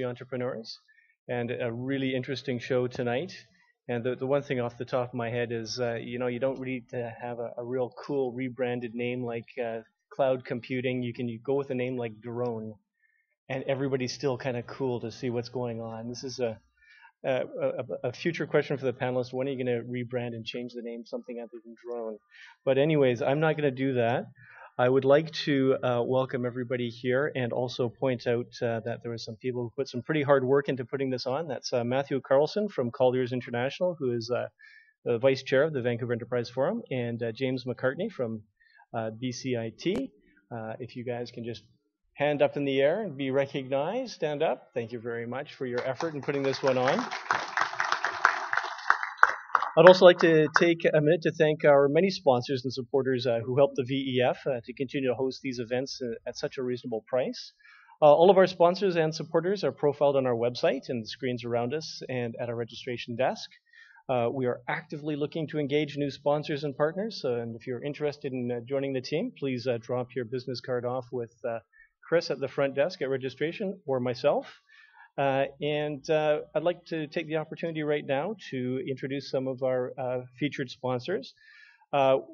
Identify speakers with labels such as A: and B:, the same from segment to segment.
A: entrepreneurs, and a really interesting show tonight. And the one thing off the top of my head is, you don't need to have a real cool rebranded name like cloud computing. You go with a name like Drone, and everybody's still kind of cool to see what's going on. This is a future question for the panelists. When are you going to rebrand and change the name something other than Drone? But anyways, I'm not going to do that. I would like to welcome everybody here and also point out that there were some people who put some pretty hard work into putting this on. That's Matthew Carlson from Colliers International, who is the vice chair of the Vancouver Enterprise Forum, and James McCartney from BCIT. If you guys can just hand up in the air and be recognized, stand up. Thank you very much for your effort in putting this one on. I'd also like to take a minute to thank our many sponsors and supporters who helped the VEF to continue to host these events at such a reasonable price. All of our sponsors and supporters are profiled on our website and the screens around us and at our registration desk. We are actively looking to engage new sponsors and partners, and if you're interested in joining the team, please drop your business card off with Chris at the front desk at registration or myself. And I'd like to take the opportunity right now to introduce some of our featured sponsors. One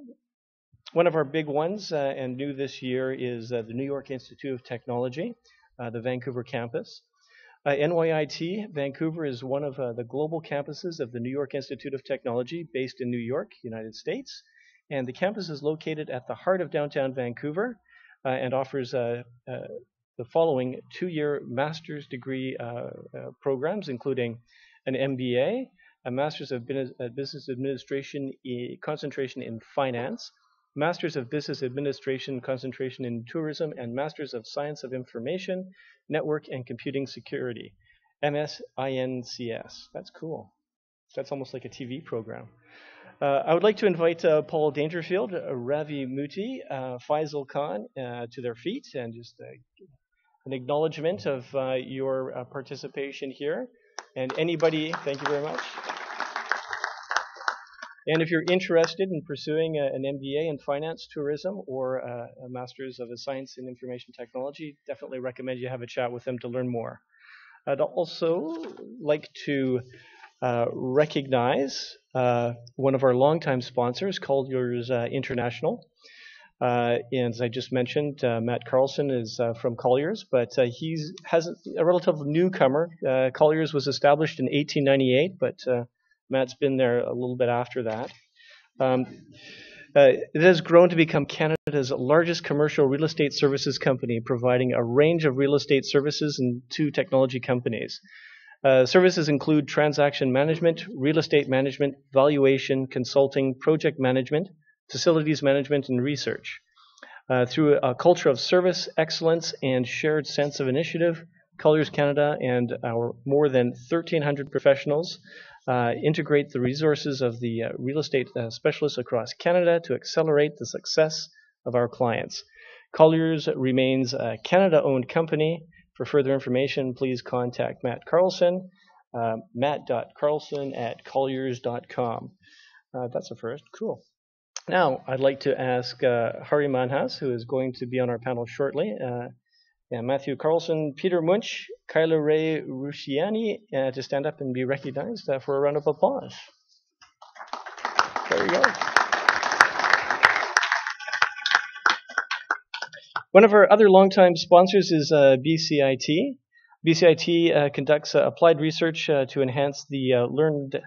A: of our big ones and new this year is the New York Institute of Technology, the Vancouver campus. NYIT Vancouver is one of the global campuses of the New York Institute of Technology based in New York, United States. And the campus is located at the heart of downtown Vancouver and offers the following 2-year master's degree programs, including an MBA, a Master's of Business Administration concentration in finance, Master's of Business Administration concentration in tourism, and Master's of Science of Information, Network and Computing Security, MSINCS. That's cool. That's almost like a TV program. I would like to invite Paul Dangerfield, Ravi Muti, Faisal Khan to their feet and just an acknowledgement of your participation here. And anybody, thank you very much. And if you're interested in pursuing an MBA in finance, tourism, or a Master's of Science in Information Technology, definitely recommend you have a chat with them to learn more. I'd also like to recognize one of our longtime sponsors, Colliers International. And as I just mentioned, Matt Carlson is from Colliers, but has a relative newcomer. Colliers was established in 1898, but Matt's been there a little bit after that. It has grown to become Canada's largest commercial real estate services company, providing a range of real estate services to technology companies. Services include transaction management, real estate management, valuation, consulting, project management, facilities management, and research. Through a culture of service, excellence, and shared sense of initiative, Colliers Canada and our more than 1,300 professionals integrate the resources of the real estate specialists across Canada to accelerate the success of our clients. Colliers remains a Canada-owned company. For further information, please contact Matt Carlson, matt.carlson@colliers.com. That's a first. Cool. Now, I'd like to ask Hari Manhas, who is going to be on our panel shortly, and Matthew Carlson, Peter Munch, Kyla Ray Rusciani to stand up and be recognized for a round of applause. There you go. One of our other longtime sponsors is BCIT. BCIT conducts applied research to enhance the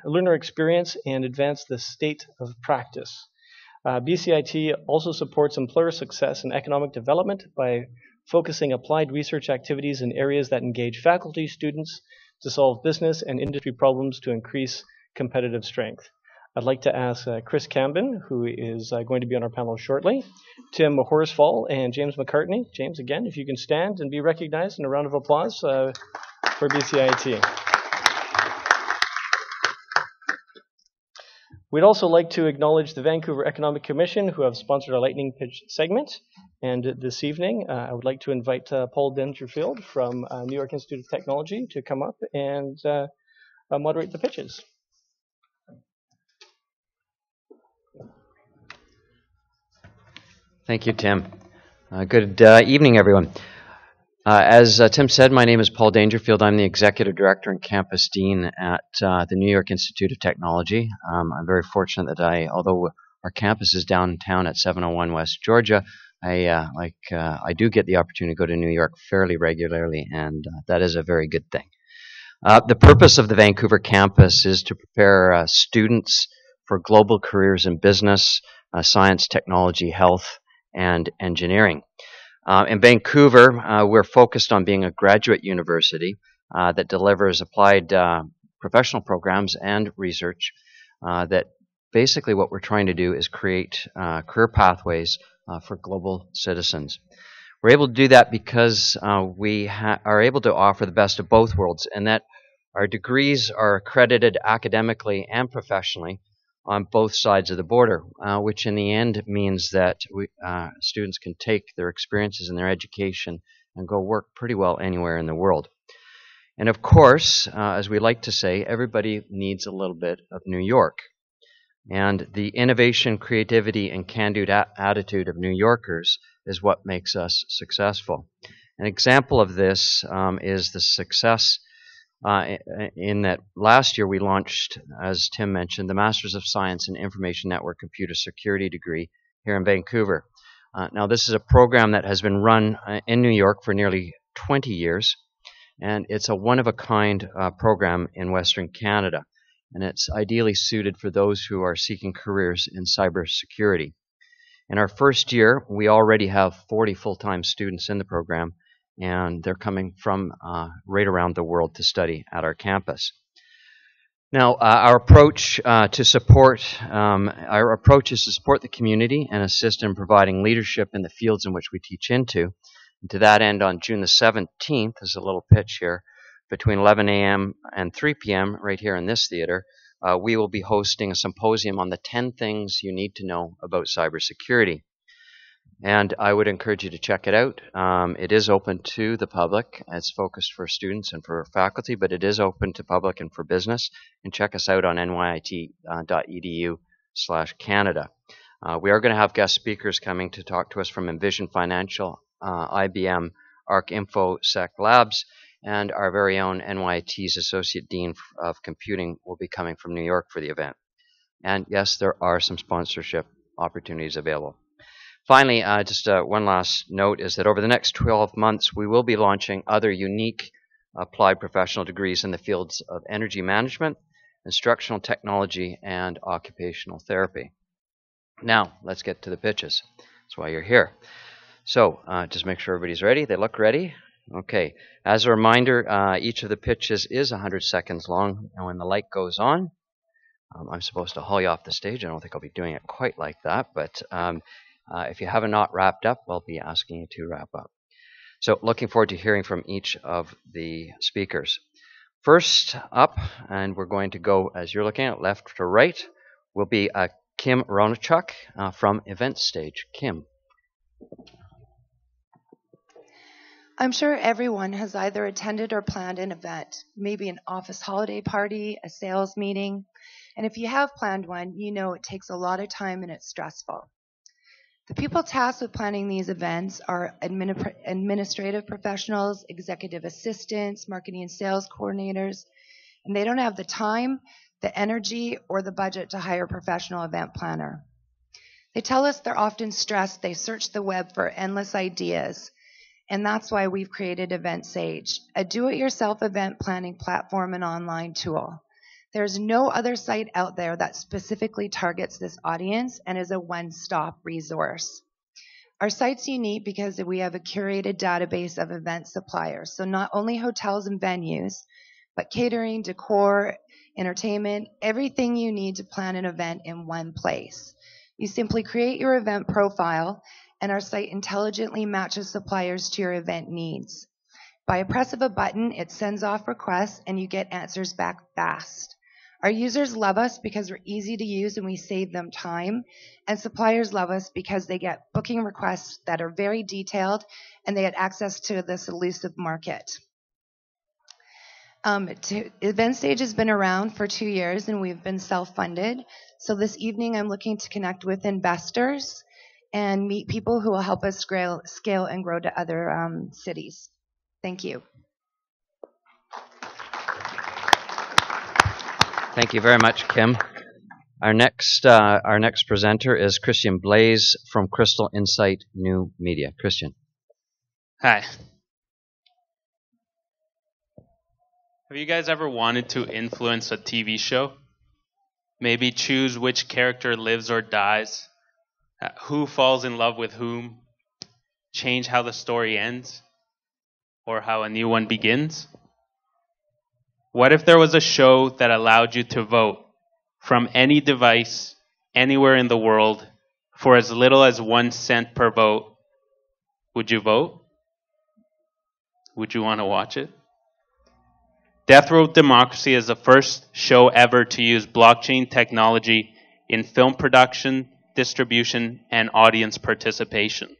A: learner experience and advance the state of practice. BCIT also supports employer success and economic development by focusing applied research activities in areas that engage faculty, students to solve business and industry problems to increase competitive strength. I'd like to ask Chris Cambin, who is going to be on our panel shortly, Tim Horsfall, and James McCartney. James, again, if you can stand and be recognized in a round of applause for BCIT. We'd also like to acknowledge the Vancouver Economic Commission, who have sponsored our Lightning Pitch segment. And this evening, I would like to invite Paul Dangerfield from New York Institute of Technology to come up and moderate the pitches.
B: Thank you, Tim. Good evening, everyone. As Tim said, my name is Paul Dangerfield. I'm the Executive Director and Campus Dean at the New York Institute of Technology. I'm very fortunate that although our campus is downtown at 701 West Georgia, I do get the opportunity to go to New York fairly regularly, and that is a very good thing. The purpose of the Vancouver campus is to prepare students for global careers in business, science, technology, health, and engineering. In Vancouver, we're focused on being a graduate university that delivers applied professional programs and research that basically what we're trying to do is create career pathways for global citizens. We're able to do that because we are able to offer the best of both worlds, and that our degrees are accredited academically and professionally on both sides of the border, which in the end means that students can take their experiences and their education and go work pretty well anywhere in the world. And of course, as we like to say, everybody needs a little bit of New York. And the innovation, creativity, and can-do attitude of New Yorkers is what makes us successful. An example of this is the success in that last year we launched, as Tim mentioned, the Masters of Science in Information Network Computer Security degree here in Vancouver. Now, this is a program that has been run in New York for nearly 20 years, and it's a one-of-a-kind program in Western Canada, and it's ideally suited for those who are seeking careers in cybersecurity. In our first year, we already have 40 full-time students in the program, and they're coming from right around the world to study at our campus. Now, our approach is to support the community and assist in providing leadership in the fields in which we teach into. And to that end, on June the 17th, there's a little pitch here, between 11 a.m. and 3 p.m. right here in this theater, we will be hosting a symposium on the 10 things you need to know about cybersecurity. And I would encourage you to check it out. It is open to the public. It's focused for students and for faculty, but it is open to public and for business. And check us out on nyit.edu/Canada. We are going to have guest speakers coming to talk to us from Envision Financial, IBM, ARC InfoSec Labs, and our very own NYIT's Associate Dean of Computing will be coming from New York for the event. And yes, there are some sponsorship opportunities available. Finally, just one last note is that over the next 12 months, we will be launching other unique applied professional degrees in the fields of energy management, instructional technology, and occupational therapy. Now, let's get to the pitches. That's why you're here. So, just make sure everybody's ready. They look ready. Okay. As a reminder, each of the pitches is 100 seconds long, and when the light goes on, I'm supposed to haul you off the stage. I don't think I'll be doing it quite like that, but if you have not wrapped up, we'll be asking you to wrap up. So looking forward to hearing from each of the speakers. First up, and we're going to go, as you're looking at left to right, will be Kim Ronachuk from EventStage. Kim.
C: I'm sure everyone has either attended or planned an event, maybe an office holiday party, a sales meeting. And if you have planned one, you know it takes a lot of time and it's stressful. The people tasked with planning these events are administrative professionals, executive assistants, marketing and sales coordinators, and they don't have the time, the energy, or the budget to hire a professional event planner. They tell us they're often stressed, they search the web for endless ideas, and that's why we've created EventSage, a do-it-yourself event planning platform and online tool. There's no other site out there that specifically targets this audience and is a one-stop resource. Our site's unique because we have a curated database of event suppliers, so not only hotels and venues, but catering, decor, entertainment, everything you need to plan an event in one place. You simply create your event profile, and our site intelligently matches suppliers to your event needs. By a press of a button, it sends off requests, and you get answers back fast. Our users love us because we're easy to use and we save them time, and suppliers love us because they get booking requests that are very detailed and they get access to this elusive market. EventStage has been around for 2 years and we've been self-funded. So this evening I'm looking to connect with investors and meet people who will help us scale and grow to other cities. Thank you.
B: Thank you very much, Kim. Our next presenter is Christian Blaze from Crystal Insight New Media. Christian.
D: Hi. Have you guys ever wanted to influence a TV show? Maybe choose which character lives or dies, who falls in love with whom, change how the story ends, or how a new one begins? What if there was a show that allowed you to vote from any device, anywhere in the world, for as little as 1 cent per vote? Would you vote? Would you want to watch it? Death Row Democracy is the first show ever to use blockchain technology in film production, distribution, and audience participation.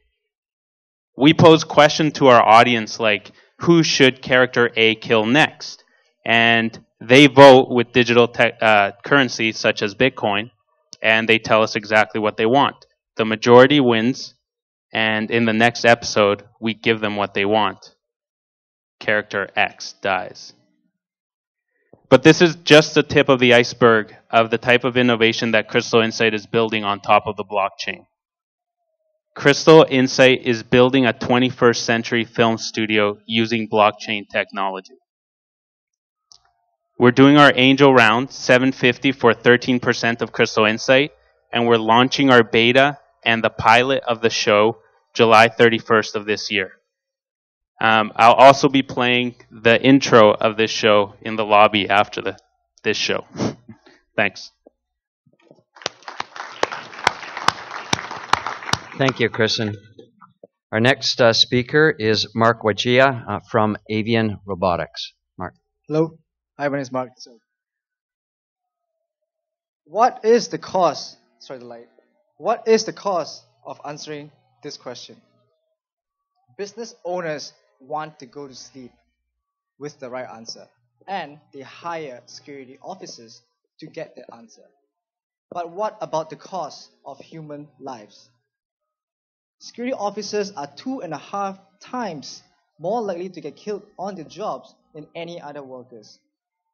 D: We pose questions to our audience like, who should character A kill next? And they vote with digital currency such as Bitcoin, and they tell us exactly what they want. The majority wins, and in the next episode, we give them what they want. Character X dies. But this is just the tip of the iceberg of the type of innovation that Crystal Insight is building on top of the blockchain. Crystal Insight is building a 21st century film studio using blockchain technology. We're doing our angel round, $750 for 13% of Crystal Insight, and we're launching our beta and the pilot of the show July 31st of this year. I'll also be playing the intro of this show in the lobby after this show. Thanks.
B: Thank you, Christian. Our next speaker is Mark Wajia from Avian Robotics. Mark.
E: Hello. Hi, my name is Mark. So, what is the cost? Sorry, the light. What is the cost of answering this question? Business owners want to go to sleep with the right answer, and they hire security officers to get the answer. But what about the cost of human lives? Security officers are 2.5 times more likely to get killed on their jobs than any other workers.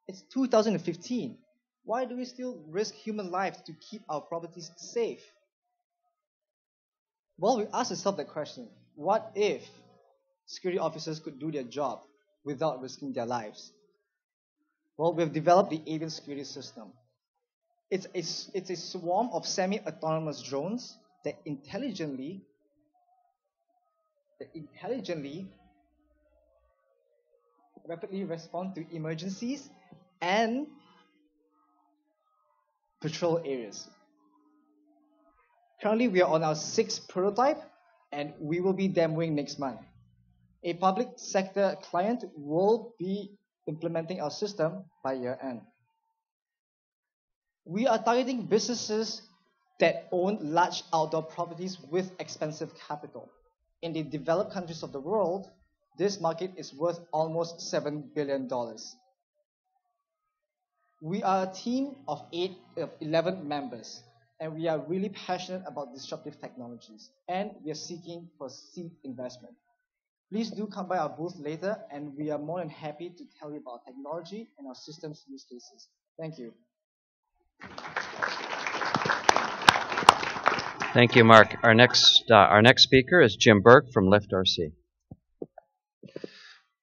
E: It's 2015. Why do we still risk human lives to keep our properties safe? Well, we ask ourselves that question. What if security officers could do their job without risking their lives? Well, we've developed the Avian security system. It's a swarm of semi-autonomous drones that intelligently rapidly respond to emergencies and patrol areas. Currently, we are on our 6th prototype, and we will be demoing next month. A public sector client will be implementing our system by year end. We are targeting businesses that own large outdoor properties with expensive capital. In the developed countries of the world, this market is worth almost $7 billion. We are a team of 11 members, and we are really passionate about disruptive technologies, and we are seeking for seed investment. Please do come by our booth later, and we are more than happy to tell you about technology and our systems use cases. Thank you.
B: Thank you, Mark. Our next speaker is Jim Burke from Lyft RC.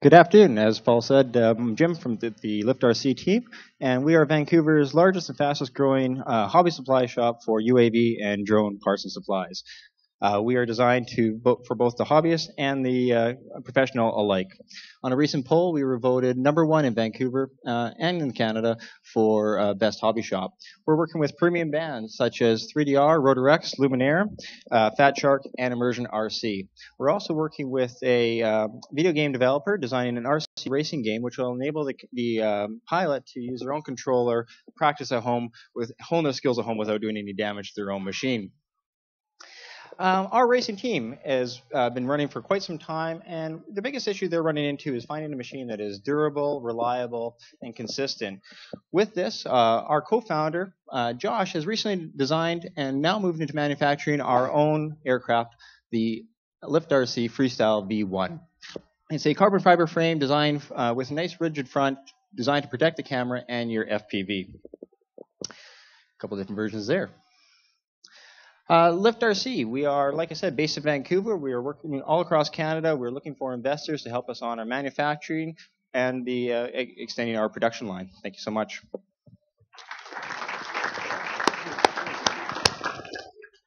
F: Good afternoon. As Paul said, I'm Jim from the Lyft RC team, and we are Vancouver's largest and fastest growing hobby supply shop for UAV and drone parts and supplies. We are designed for both the hobbyist and the professional alike. On a recent poll, we were voted #1 in Vancouver and in Canada for best hobby shop. We're working with premium brands such as 3DR, Rotorex, Luminaire, Fat Shark, and Immersion RC. We're also working with a video game developer designing an RC racing game, which will enable the pilot to use their own controller, practice at home, hone their skills at home without doing any damage to their own machine. Our racing team has been running for quite some time, and the biggest issue they're running into is finding a machine that is durable, reliable, and consistent. With this, our co-founder, Josh, has recently designed and now moved into manufacturing our own aircraft, the Lyft RC Freestyle V1. It's a carbon fiber frame designed with a nice rigid front, designed to protect the camera and your FPV. A couple different versions there. Lift RC. We are, like I said, based in Vancouver. We are working all across Canada. We're looking for investors to help us on our manufacturing and the extending our production line. Thank you so much.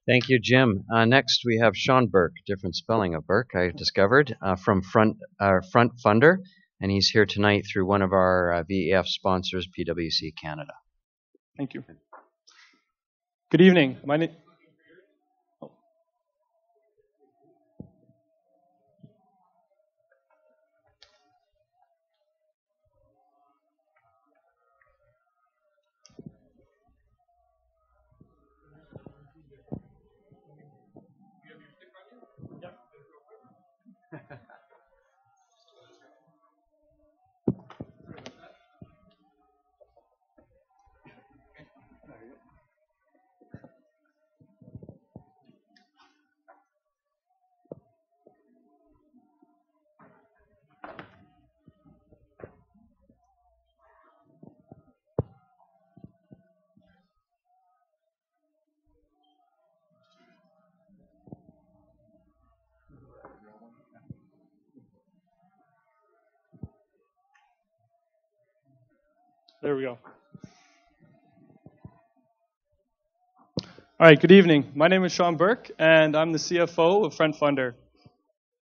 B: Thank you, Jim. Next, we have Sean Burke, different spelling of Burke, I discovered, from Front Funder, and he's here tonight through one of our VEF sponsors, PwC Canada.
G: Thank you. Good evening. My name. There we go. All right, good evening. My name is Sean Burke, and I'm the CFO of Front Funder.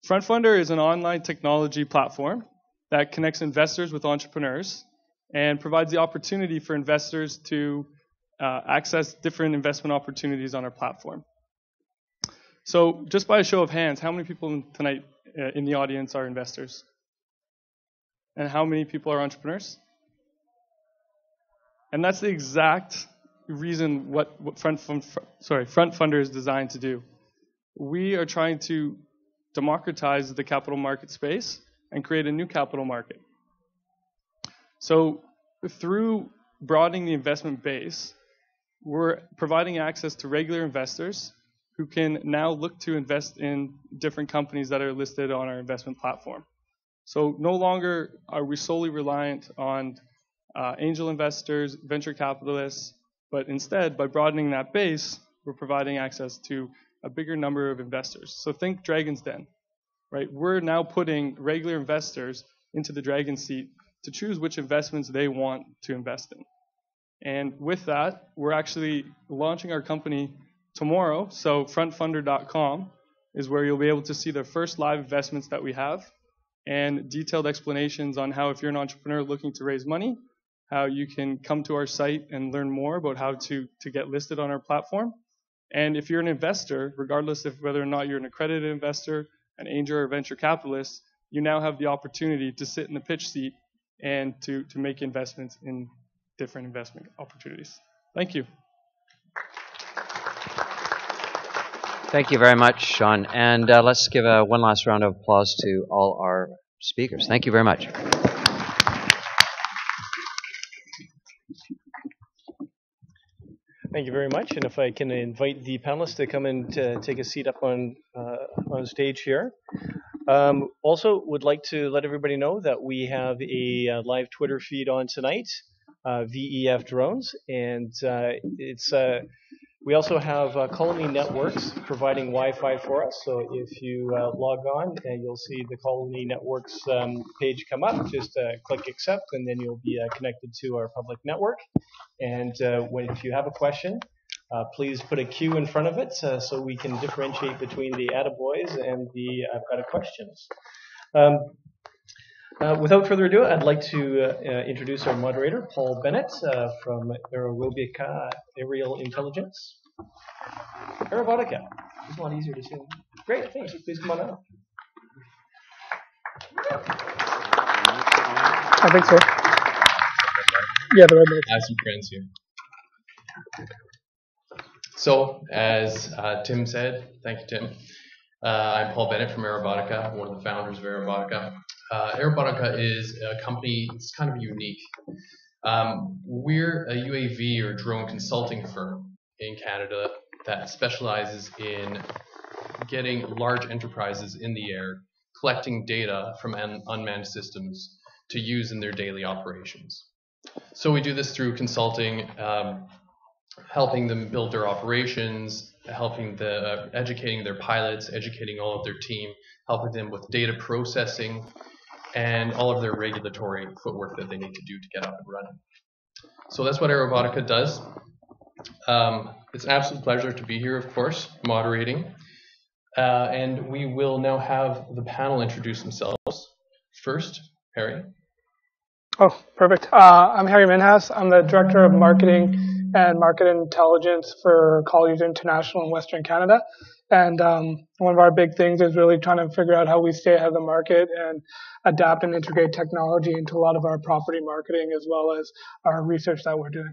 G: Front Funder is an online technology platform that connects investors with entrepreneurs and provides the opportunity for investors to access different investment opportunities on our platform. So just by a show of hands, how many people tonight in the audience are investors? And how many people are entrepreneurs? And that's the exact reason what Front Funder is designed to do. We are trying to democratize the capital market space and create a new capital market. So through broadening the investment base, we're providing access to regular investors who can now look to invest in different companies that are listed on our investment platform. So no longer are we solely reliant on angel investors, venture capitalists, but instead, by broadening that base, we're providing access to a bigger number of investors. So think Dragon's Den, right? We're now putting regular investors into the Dragon's seat to choose which investments they want to invest in. And with that, we're actually launching our company tomorrow. So frontfunder.com is where you'll be able to see the first live investments that we have and detailed explanations on how, if you're an entrepreneur looking to raise money, how you can come to our site and learn more about how to get listed on our platform. And if you're an investor, regardless of whether or not you're an accredited investor, an angel or venture capitalist, you now have the opportunity to sit in the pitch seat and to make investments in different investment opportunities. Thank you.
B: Thank you very much, Sean. And let's give one last round of applause to all our speakers. Thank you very much.
A: Thank you very much. And if I can invite the panelists to come and take a seat up on stage here. Also, would like to let everybody know that we have a live Twitter feed on tonight, VEF Drones, and we also have Colony Networks providing Wi-Fi for us. So if you log on, and you'll see the Colony Networks page come up. Just click accept, and then you'll be connected to our public network. And if you have a question, please put a Q in front of it so we can differentiate between the attaboys and the I've got a questions. Without further ado, I'd like to introduce our moderator, Paul Bennett from Aerobotica Aerial Intelligence. Aerobotica. It's a lot easier to say. Great, thanks. Please come on up.
H: I think so. Yeah, but
I: I have some friends here. So, as Tim said, thank you, Tim. I'm Paul Bennett from Aerobotica, one of the founders of Aerobotica. Aerobotica is a company, it's kind of unique. We're a UAV or drone consulting firm in Canada that specializes in getting large enterprises in the air collecting data from unmanned systems to use in their daily operations. So we do this through consulting, helping them build their operations, educating their pilots, educating all of their team, helping them with data processing, and all of their regulatory footwork that they need to do to get up and running. So that's what Aerobotica does. It's an absolute pleasure to be here, of course, moderating. And we will now have the panel introduce themselves. First, Harry.
H: Oh, perfect. I'm Harry Minhas. I'm the Director of Marketing and Market Intelligence for Colliers International in Western Canada. And one of our big things is really trying to figure out how we stay ahead of the market and adapt and integrate technology into a lot of our property marketing as well as our research that we're doing.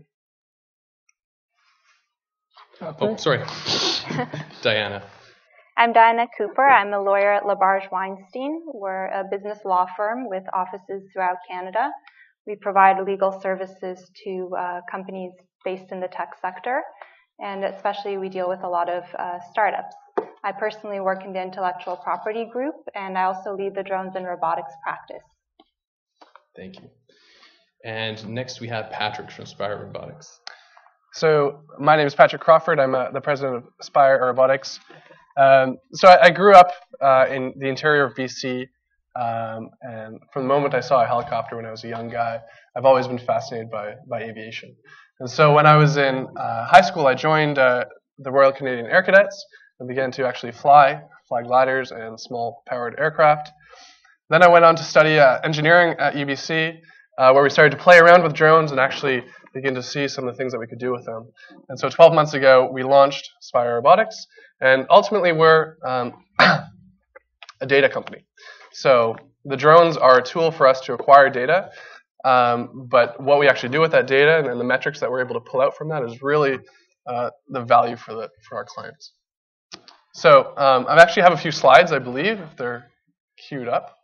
I: Oh, sorry. Diana.
J: I'm Diana Cooper. I'm a lawyer at LaBarge Weinstein. We're a business law firm with offices throughout Canada. We provide legal services to companies based in the tech sector, and especially we deal with a lot of startups. I personally work in the intellectual property group, and I also lead the drones and robotics practice.
I: Thank you. And next we have Patrick from Spire Robotics.
K: So my name is Patrick Crawford. I'm the president of Spire Robotics. So I grew up in the interior of BC, and from the moment I saw a helicopter when I was a young guy, I've always been fascinated by aviation. And so when I was in high school, I joined the Royal Canadian Air Cadets and began to actually fly gliders and small powered aircraft. Then I went on to study engineering at UBC, where we started to play around with drones and actually begin to see some of the things that we could do with them. And so 12 months ago, we launched Spire Robotics, and ultimately we're a data company. So the drones are a tool for us to acquire data, but what we actually do with that data and the metrics that we're able to pull out from that is really the value for our clients. So I actually have a few slides, I believe, if they're queued up.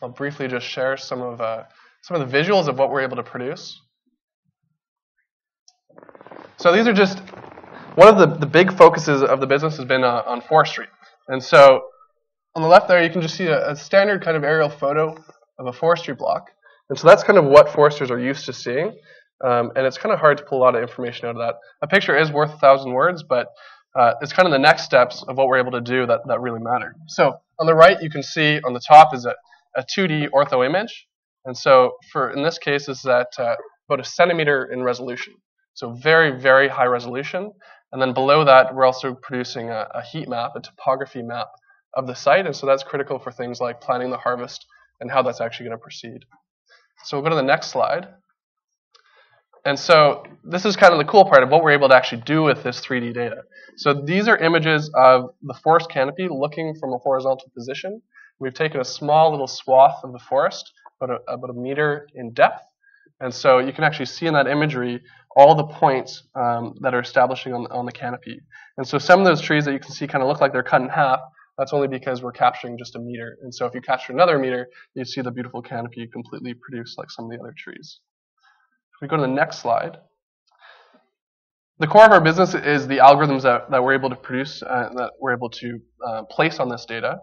K: I'll briefly just share some of the visuals of what we're able to produce. So these are just one of the big focuses of the business has been on forestry. And so on the left there, you can just see a standard kind of aerial photo of a forestry block. And so that's kind of what foresters are used to seeing. And it's kind of hard to pull a lot of information out of that. A picture is worth 1,000 words, but it's kind of the next steps of what we're able to do that really matter. So on the right, you can see on the top is a 2D ortho image. And so in this case, it's at about a centimeter in resolution. So very, very high resolution. And then below that, we're also producing a heat map, a topography map of the site. And so that's critical for things like planning the harvest and how that's actually going to proceed. So we'll go to the next slide. And so this is kind of the cool part of what we're able to actually do with this 3D data. So these are images of the forest canopy looking from a horizontal position. We've taken a small little swath of the forest, about a meter in depth. And so you can actually see in that imagery all the points that are establishing on the canopy. And so some of those trees that you can see kind of look like they're cut in half. That's only because we're capturing just a meter. And so if you capture another meter, you see the beautiful canopy completely produced like some of the other trees. If we go to the next slide. The core of our business is the algorithms that we're able to produce, that we're able to place on this data.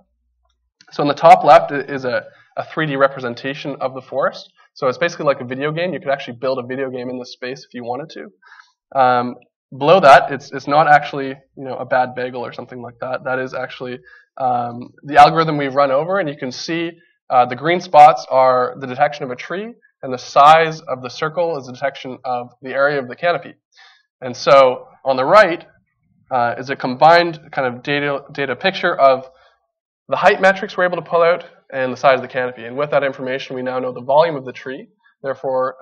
K: So on the top left is a 3D representation of the forest. So it's basically like a video game. You could actually build a video game in this space if you wanted to. Below that, it's not actually a bad bagel or something like that. That is actually the algorithm we've run over, and you can see the green spots are the detection of a tree, and the size of the circle is the detection of the area of the canopy. And so on the right is a combined kind of data picture of the height metrics we're able to pull out and the size of the canopy. And with that information, we now know the volume of the tree, therefore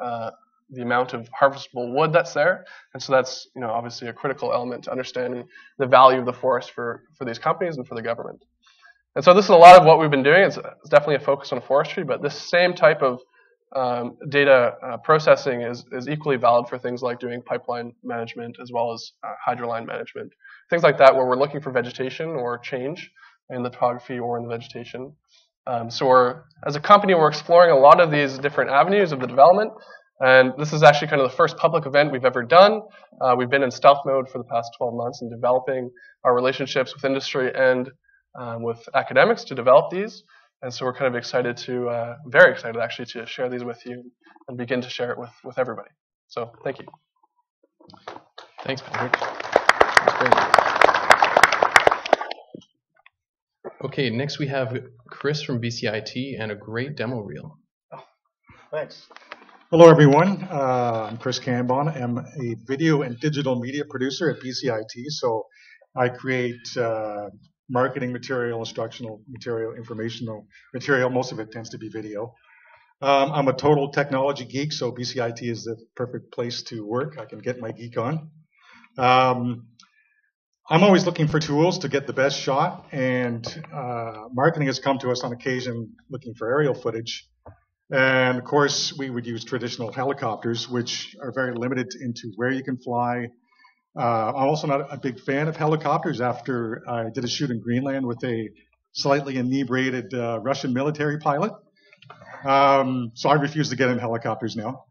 K: the amount of harvestable wood that's there. And so that's obviously a critical element to understanding the value of the forest for these companies and for the government. And so this is a lot of what we've been doing. It's definitely a focus on forestry, but this same type of data processing is equally valid for things like doing pipeline management as well as hydroline management. Things like that where we're looking for vegetation or change in the topography or in the vegetation. So as a company, we're exploring a lot of these different avenues of the development. And this is actually kind of the first public event we've ever done. We've been in stealth mode for the past 12 months in developing our relationships with industry and with academics to develop these. And so we're kind of excited to, very excited actually, to share these with you and begin to share it with everybody. So thank you.
I: Thanks, Patrick. That's great. Okay, next we have Chris from BCIT and a great demo reel.
L: Thanks. Hello, everyone. I'm Chris Cambon. I'm a video and digital media producer at BCIT. So I create marketing material, instructional material, informational material. Most of it tends to be video. I'm a total technology geek, so BCIT is the perfect place to work. I can get my geek on. I'm always looking for tools to get the best shot, and marketing has come to us on occasion looking for aerial footage. And of course, we would use traditional helicopters, which are very limited into where you can fly. I'm also not a big fan of helicopters after I did a shoot in Greenland with a slightly inebriated Russian military pilot. So I refuse to get in helicopters now.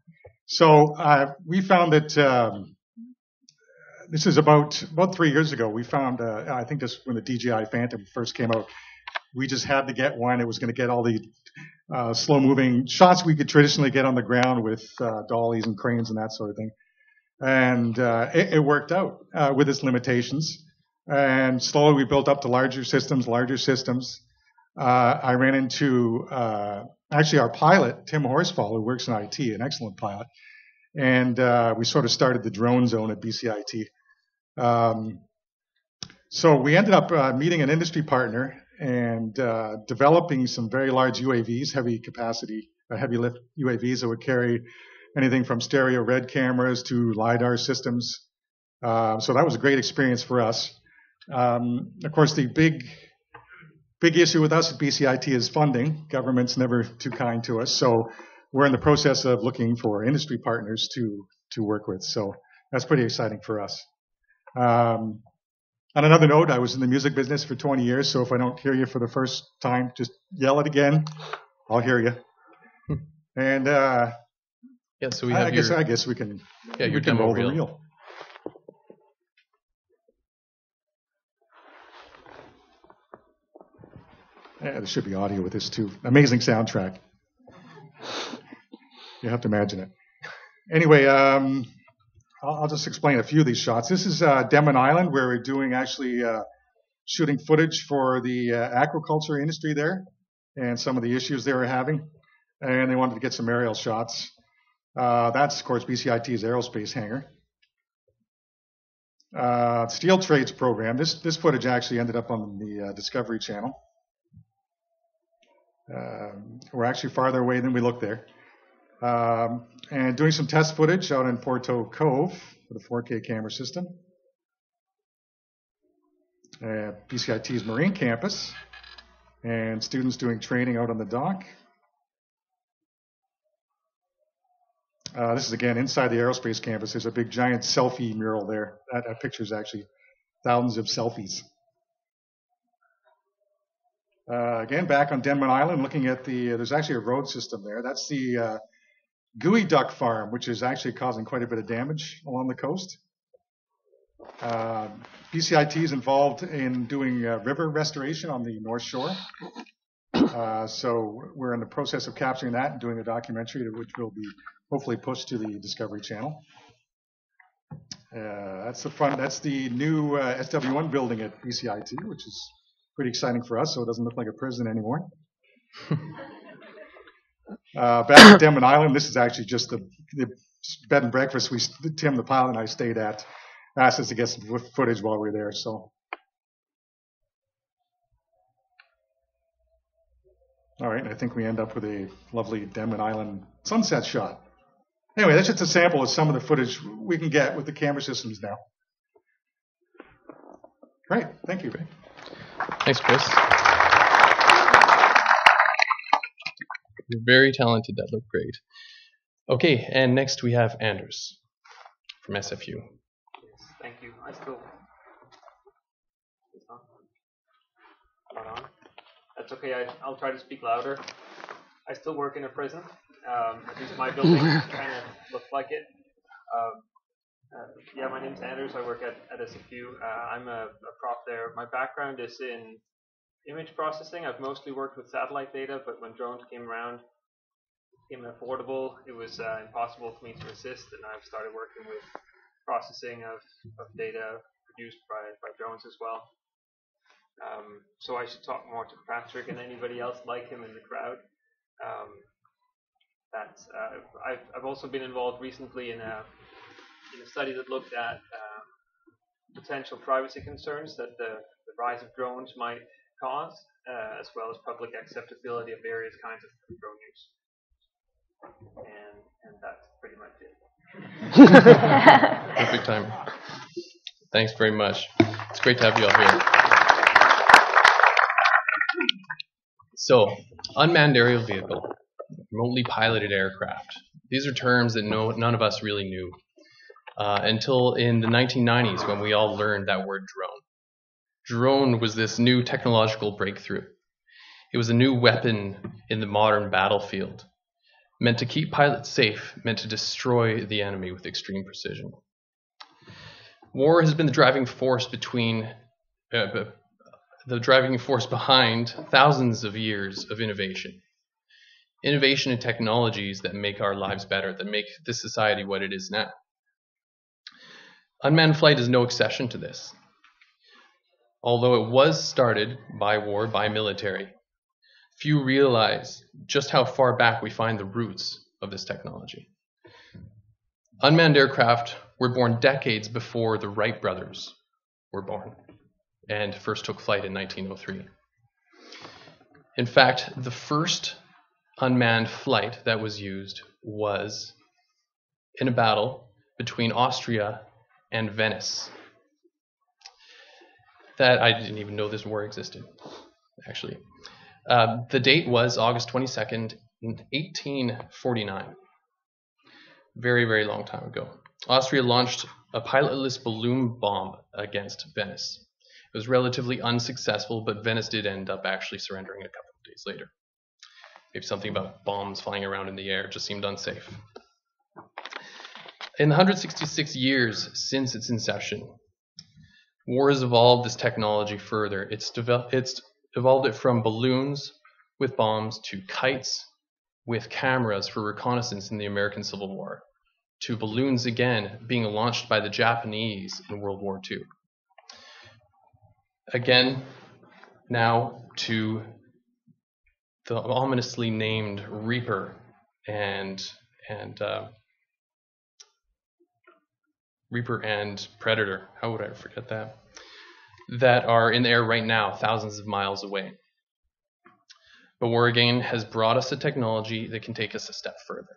L: So we found that this is about 3 years ago. We found, I think this when the DJI Phantom first came out, we just had to get one. It was going to get all the slow-moving shots we could traditionally get on the ground with dollies and cranes and that sort of thing. And it worked out with its limitations. And slowly we built up to larger systems. I ran into actually our pilot, Tim Horsfall, who works in IT, an excellent pilot. And we sort of started the drone zone at BCIT. So we ended up meeting an industry partner and developing some very large UAVs, heavy lift UAVs that would carry anything from stereo red cameras to LiDAR systems. So that was a great experience for us. Of course, the big issue with us at BCIT is funding. Government's never too kind to us. So we're in the process of looking for industry partners to work with. So that's pretty exciting for us. On another note, I was in the music business for 20 years, so if I don't hear you for the first time, just yell it again. I'll hear you. And
I: yeah, so we have
L: I guess we can.
I: Yeah, your demo reel.
L: Yeah, there should be audio with this too. Amazing soundtrack. You have to imagine it. Anyway, I'll just explain a few of these shots. This is Denman Island, where we're doing actually shooting footage for the aquaculture industry there and some of the issues they were having. And they wanted to get some aerial shots. That's, of course, BCIT's aerospace hangar. Steel Trades program. This footage actually ended up on the Discovery Channel. We're actually farther away than we look there. And doing some test footage out in Porto Cove with a 4K camera system. BCIT's Marine Campus. And students doing training out on the dock. This is, again, inside the aerospace campus. There's a big, giant selfie mural there. That picture's actually thousands of selfies. Again, back on Denman Island, looking at there's actually a road system there. That's the Gooey Duck Farm, which is actually causing quite a bit of damage along the coast. BCIT is involved in doing river restoration on the North Shore. So we're in the process of capturing that and doing a documentary, which will be hopefully pushed to the Discovery Channel. That's the front. That's the new SW1 building at BCIT, which is pretty exciting for us, so it doesn't look like a prison anymore. Back at Denman Island, this is actually just the bed and breakfast Tim, the pilot, and I stayed at. Asked us to get some footage while we were there. So, all right, I think we end up with a lovely Denman Island sunset shot. Anyway, that's just a sample of some of the footage we can get with the camera systems now. Great, thank you.
I: Thanks, Chris. You're very talented. That looked great. Okay, and next we have Anders from SFU.
M: Thank you. That's okay. I'll try to speak louder. I still work in a prison. At least my building kind of looks like it. Yeah, my name's Anders. I work at SFU. I'm a prof there. My background is in image processing. I've mostly worked with satellite data, but when drones came around, became affordable, it was impossible for me to assist, and I've started working with processing of data produced by drones as well. So I should talk more to Patrick and anybody else like him in the crowd. I've also been involved recently in a study that looked at potential privacy concerns that the rise of drones might cause, as well as public acceptability of various kinds of drone use. And that's pretty much it.
I: Perfect time. Thanks very much. It's great to have you all here. So, unmanned aerial vehicle, remotely piloted aircraft. These are terms that none of us really knew until in the 1990s when we all learned that word drone. Drone was this new technological breakthrough. It was a new weapon in the modern battlefield, meant to keep pilots safe, meant to destroy the enemy with extreme precision. War has been the driving force behind thousands of years of innovation. Innovation in technologies that make our lives better, that make this society what it is now. Unmanned flight is no exception to this. Although it was started by war, by military, few realize just how far back we find the roots of this technology. Unmanned aircraft were born decades before the Wright brothers were born and first took flight in 1903. In fact, the first unmanned flight that was used was in a battle between Austria and Venice. That I didn't even know this war existed, actually. The date was August 22nd, 1849. Very, very long time ago. Austria launched a pilotless balloon bomb against Venice. It was relatively unsuccessful, but Venice did end up actually surrendering a couple of days later. Maybe something about bombs flying around in the air just seemed unsafe. In the 166 years since its inception, war has evolved this technology further. It's evolved it from balloons with bombs to kites with cameras for reconnaissance in the American Civil War, to balloons again being launched by the Japanese in World War II. Again, now to the ominously named Reaper and Predator, how would I forget that are in the air right now, thousands of miles away. But war again has brought us a technology that can take us a step further.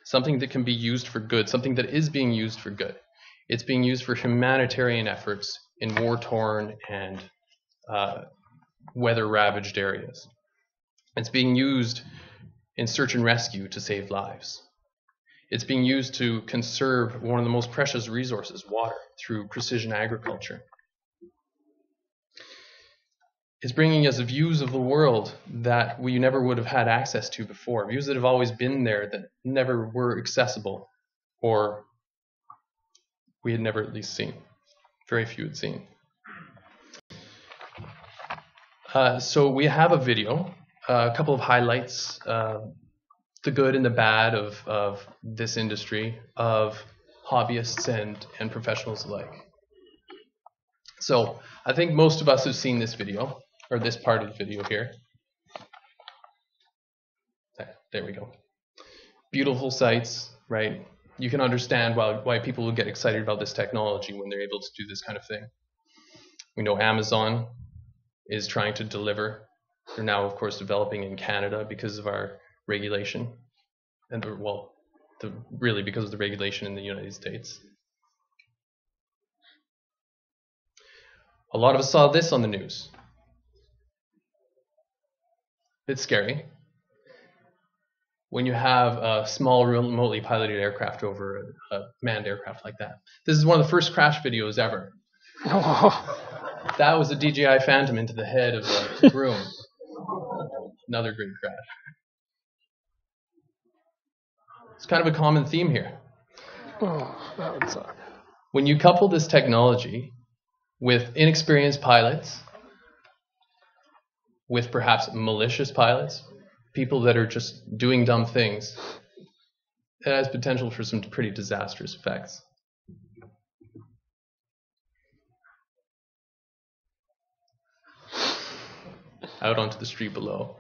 I: Something that can be used for good, something that is being used for good. It's being used for humanitarian efforts in war-torn and weather-ravaged areas. It's being used in search and rescue to save lives. It's being used to conserve one of the most precious resources, water, through precision agriculture. It's bringing us views of the world that we never would have had access to before, views that have always been there that never were accessible, or we had never at least seen. Very few had seen. So we have a video, a couple of highlights, the good and the bad of this industry, of hobbyists and professionals alike. So I think most of us have seen this video, or this part of the video here. There we go. Beautiful sights, right? You can understand why people will get excited about this technology when they're able to do this kind of thing. We know Amazon is trying to deliver. They're now, of course, developing in Canada because of our regulation, and really because of the regulation in the United States. A lot of us saw this on the news. Bit scary. When you have a small, remotely piloted aircraft over a manned aircraft like that. This is one of the first crash videos ever. That was a DJI Phantom into the head of a groom. Another great crash. It's kind of a common theme here.
H: Oh, that would suck.
I: When you couple this technology with inexperienced pilots with perhaps malicious pilots, people that are just doing dumb things, it has potential for some pretty disastrous effects. Out onto the street below.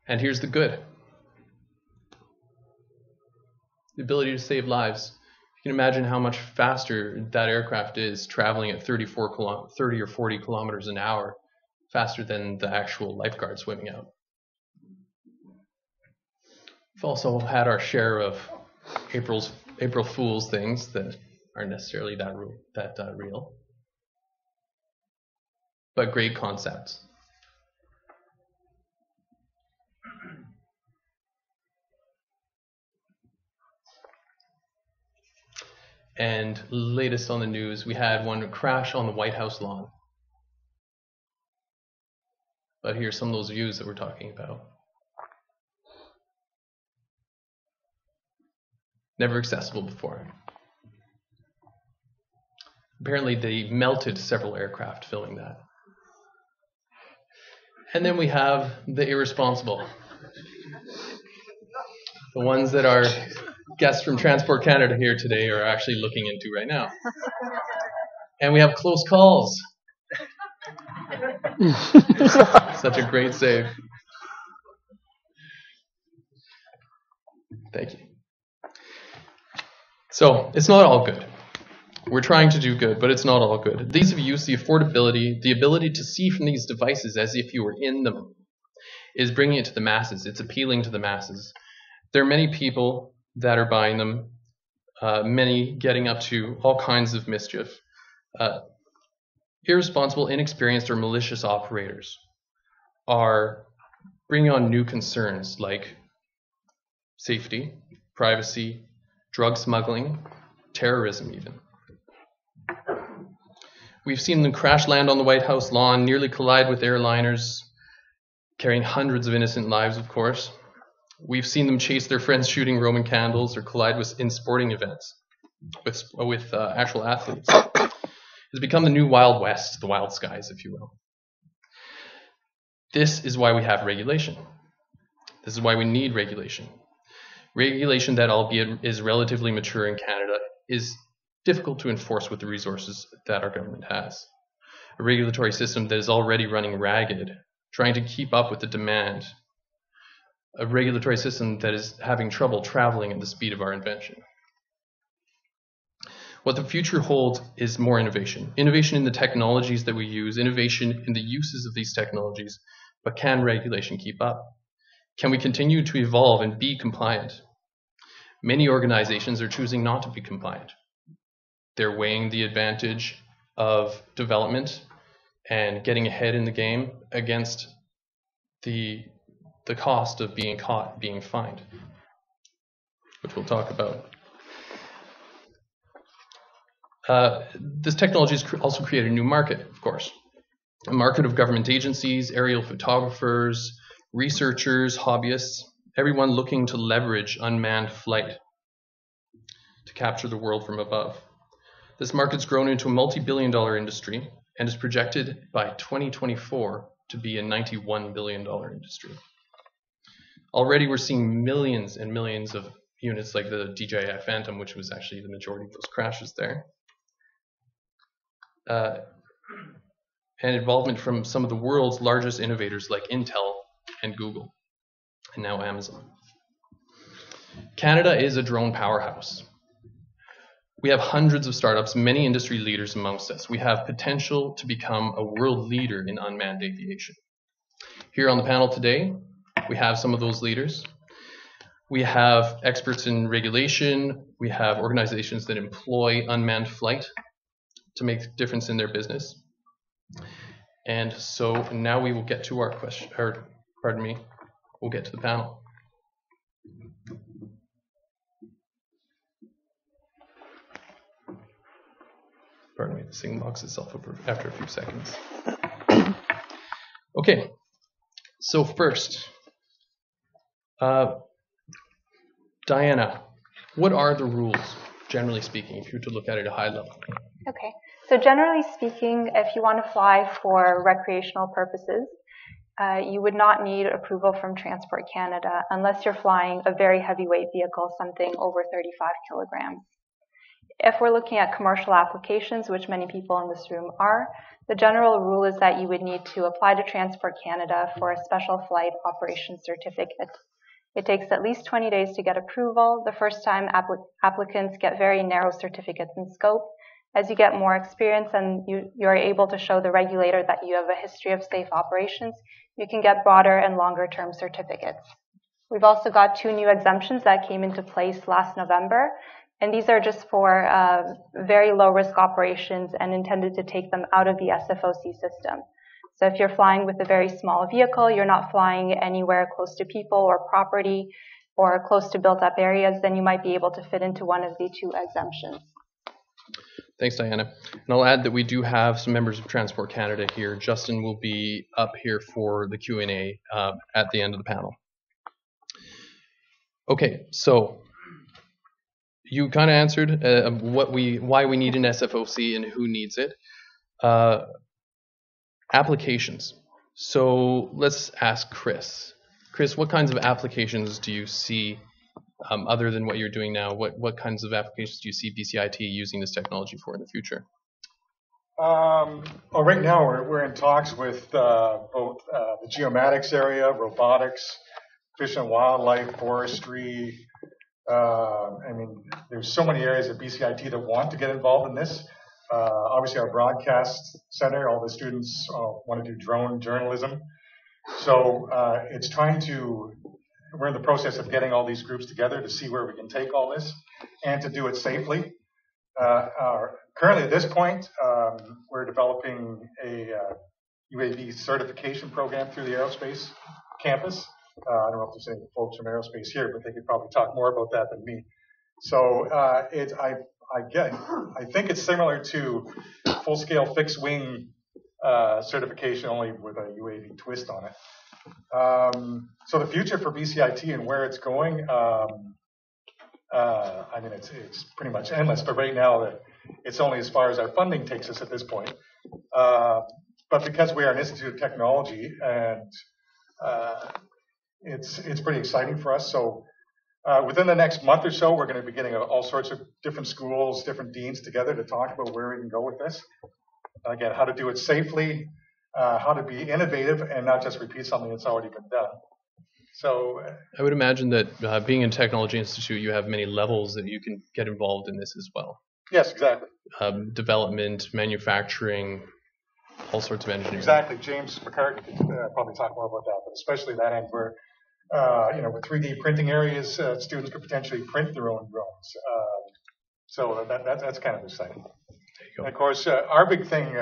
I: And here's the good. The ability to save lives. You can imagine how much faster that aircraft is traveling at 30 or 40 kilometers an hour, faster than the actual lifeguard swimming out. We've also had our share of April Fool's things that aren't necessarily that real, but great concepts. And latest on the news, we had one crash on the White House lawn. But here's some of those views that we're talking about. Never accessible before. Apparently they melted several aircraft filming that. And then we have the irresponsible. The ones that our guests from Transport Canada here today are actually looking into right now. And we have close calls. Such a great save. Thank you. So, it's not all good. We're trying to do good, but it's not all good. These of use, the affordability, the ability to see from these devices as if you were in them, is bringing it to the masses. It's appealing to the masses. There are many people that are buying them, many getting up to all kinds of mischief. Irresponsible, inexperienced, or malicious operators are bringing on new concerns like safety, privacy, drug smuggling, terrorism even. We've seen them crash land on the White House lawn, nearly collide with airliners, carrying hundreds of innocent lives, of course. We've seen them chase their friends shooting Roman candles or collide in sporting events with actual athletes. It's become the new Wild West, the wild skies, if you will. This is why we have regulation. This is why we need regulation. Regulation that, albeit is relatively mature in Canada, is difficult to enforce with the resources that our government has. A regulatory system that is already running ragged, trying to keep up with the demand. A regulatory system that is having trouble traveling at the speed of our invention. What the future holds is more innovation. Innovation in the technologies that we use, innovation in the uses of these technologies, but can regulation keep up? Can we continue to evolve and be compliant? Many organizations are choosing not to be compliant. They're weighing the advantage of development and getting ahead in the game against the cost of being caught, being fined, which we'll talk about. This technology has also created a new market, of course. A market of government agencies, aerial photographers, researchers, hobbyists, everyone looking to leverage unmanned flight to capture the world from above. This market's grown into a multi-billion-dollar industry and is projected by 2024 to be a $91 billion industry. Already we're seeing millions and millions of units like the DJI Phantom, which was actually the majority of those crashes there. And involvement from some of the world's largest innovators like Intel and Google, and now Amazon. Canada is a drone powerhouse. We have hundreds of startups, many industry leaders amongst us. We have potential to become a world leader in unmanned aviation. Here on the panel today, we have some of those leaders. We have experts in regulation. We have organizations that employ unmanned flight to make a difference in their business. And so now we will get to our question, or pardon me, we'll get to the panel. Pardon me, this thing locks itself up after a few seconds. Okay, so first, Diana, what are the rules, generally speaking, if you were to look at it at a high level?
J: Okay. So generally speaking, if you want to fly for recreational purposes, you would not need approval from Transport Canada unless you're flying a very heavyweight vehicle, something over 35 kilograms. If we're looking at commercial applications, which many people in this room are, the general rule is that you would need to apply to Transport Canada for a special flight operations certificate. It takes at least 20 days to get approval. The first time applicants get very narrow certificates in scope. As you get more experience and you're able to show the regulator that you have a history of safe operations, you can get broader and longer term certificates. We've also got 2 new exemptions that came into place last November, and these are just for very low risk operations and intended to take them out of the SFOC system. So if you're flying with a very small vehicle, you're not flying anywhere close to people or property or close to built up areas, then you might be able to fit into one of the 2 exemptions.
I: Thanks, Diana. And I'll add that we do have some members of Transport Canada here. Justin will be up here for the Q&A at the end of the panel. Okay, so you kind of answered why we need an SFOC and who needs it. Applications. So let's ask Chris. Chris, what kinds of applications do you see other than what you're doing now? What kinds of applications do you see BCIT using this technology for in the future?
L: Well, right now we're in talks with both the geomatics area, robotics, fish and wildlife, forestry. I mean, there's so many areas at BCIT that want to get involved in this. Obviously, our broadcast center, all the students want to do drone journalism. So it's we're in the process of getting all these groups together to see where we can take all this and to do it safely. Currently, at this point, we're developing a UAV certification program through the aerospace campus. I don't know if there's any folks from aerospace here, but they could probably talk more about that than me. So I think it's similar to full-scale fixed-wing certification, only with a UAV twist on it. So the future for BCIT and where it's going, I mean, it's pretty much endless. But right now, it's only as far as our funding takes us at this point. But because we are an Institute of Technology, and it's pretty exciting for us. So within the next month or so, we're going to be getting all sorts of different schools, different deans together to talk about where we can go with this. Again, how to do it safely, how to be innovative and not just repeat something that's already been done. So
I: I would imagine that being in Technology Institute, you have many levels that you can get involved in this as well.
L: Yes, exactly.
I: Development, manufacturing, all sorts of engineering.
L: Exactly. James McCarthy could probably talk more about that, but especially that end where, with 3D printing areas, students could potentially print their own drones. So that's kind of exciting. And of course, our big thing,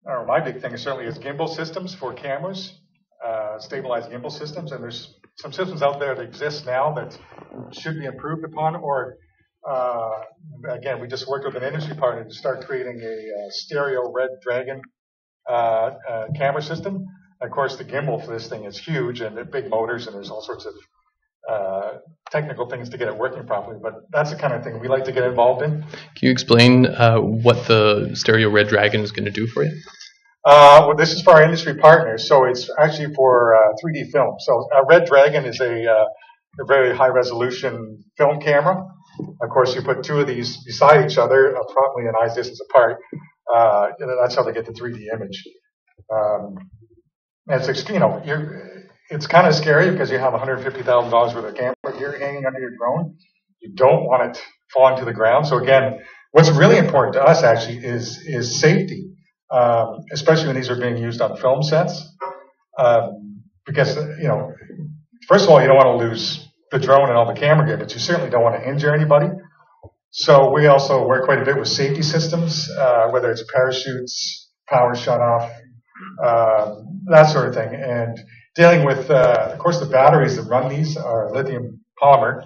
L: or my big thing certainly is gimbal systems for cameras, stabilized gimbal systems. And there's some systems out there that exist now that should be improved upon. Or, again, we just worked with an industry partner to start creating a stereo Red Dragon camera system. Of course, the gimbal for this thing is huge, and they're big motors, and there's all sorts of technical things to get it working properly. But that's the kind of thing we like to get involved in.
I: Can you explain what the stereo Red Dragon is going to do for you?
L: Well, this is for our industry partners, so it's actually for 3D film. So Red Dragon is a very high-resolution film camera. Of course, you put 2 of these beside each other, approximately an eye's distance apart, and that's how they get the 3D image. It's kind of scary because you have $150,000 worth of camera gear hanging under your drone. You don't want it falling to the ground. So again, what's really important to us actually is safety, especially when these are being used on film sets. Because, first of all, you don't want to lose the drone and all the camera gear, but you certainly don't want to injure anybody. So we also work quite a bit with safety systems, whether it's parachutes, power shutoff, that sort of thing. And dealing with, of course, the batteries that run these are lithium polymer,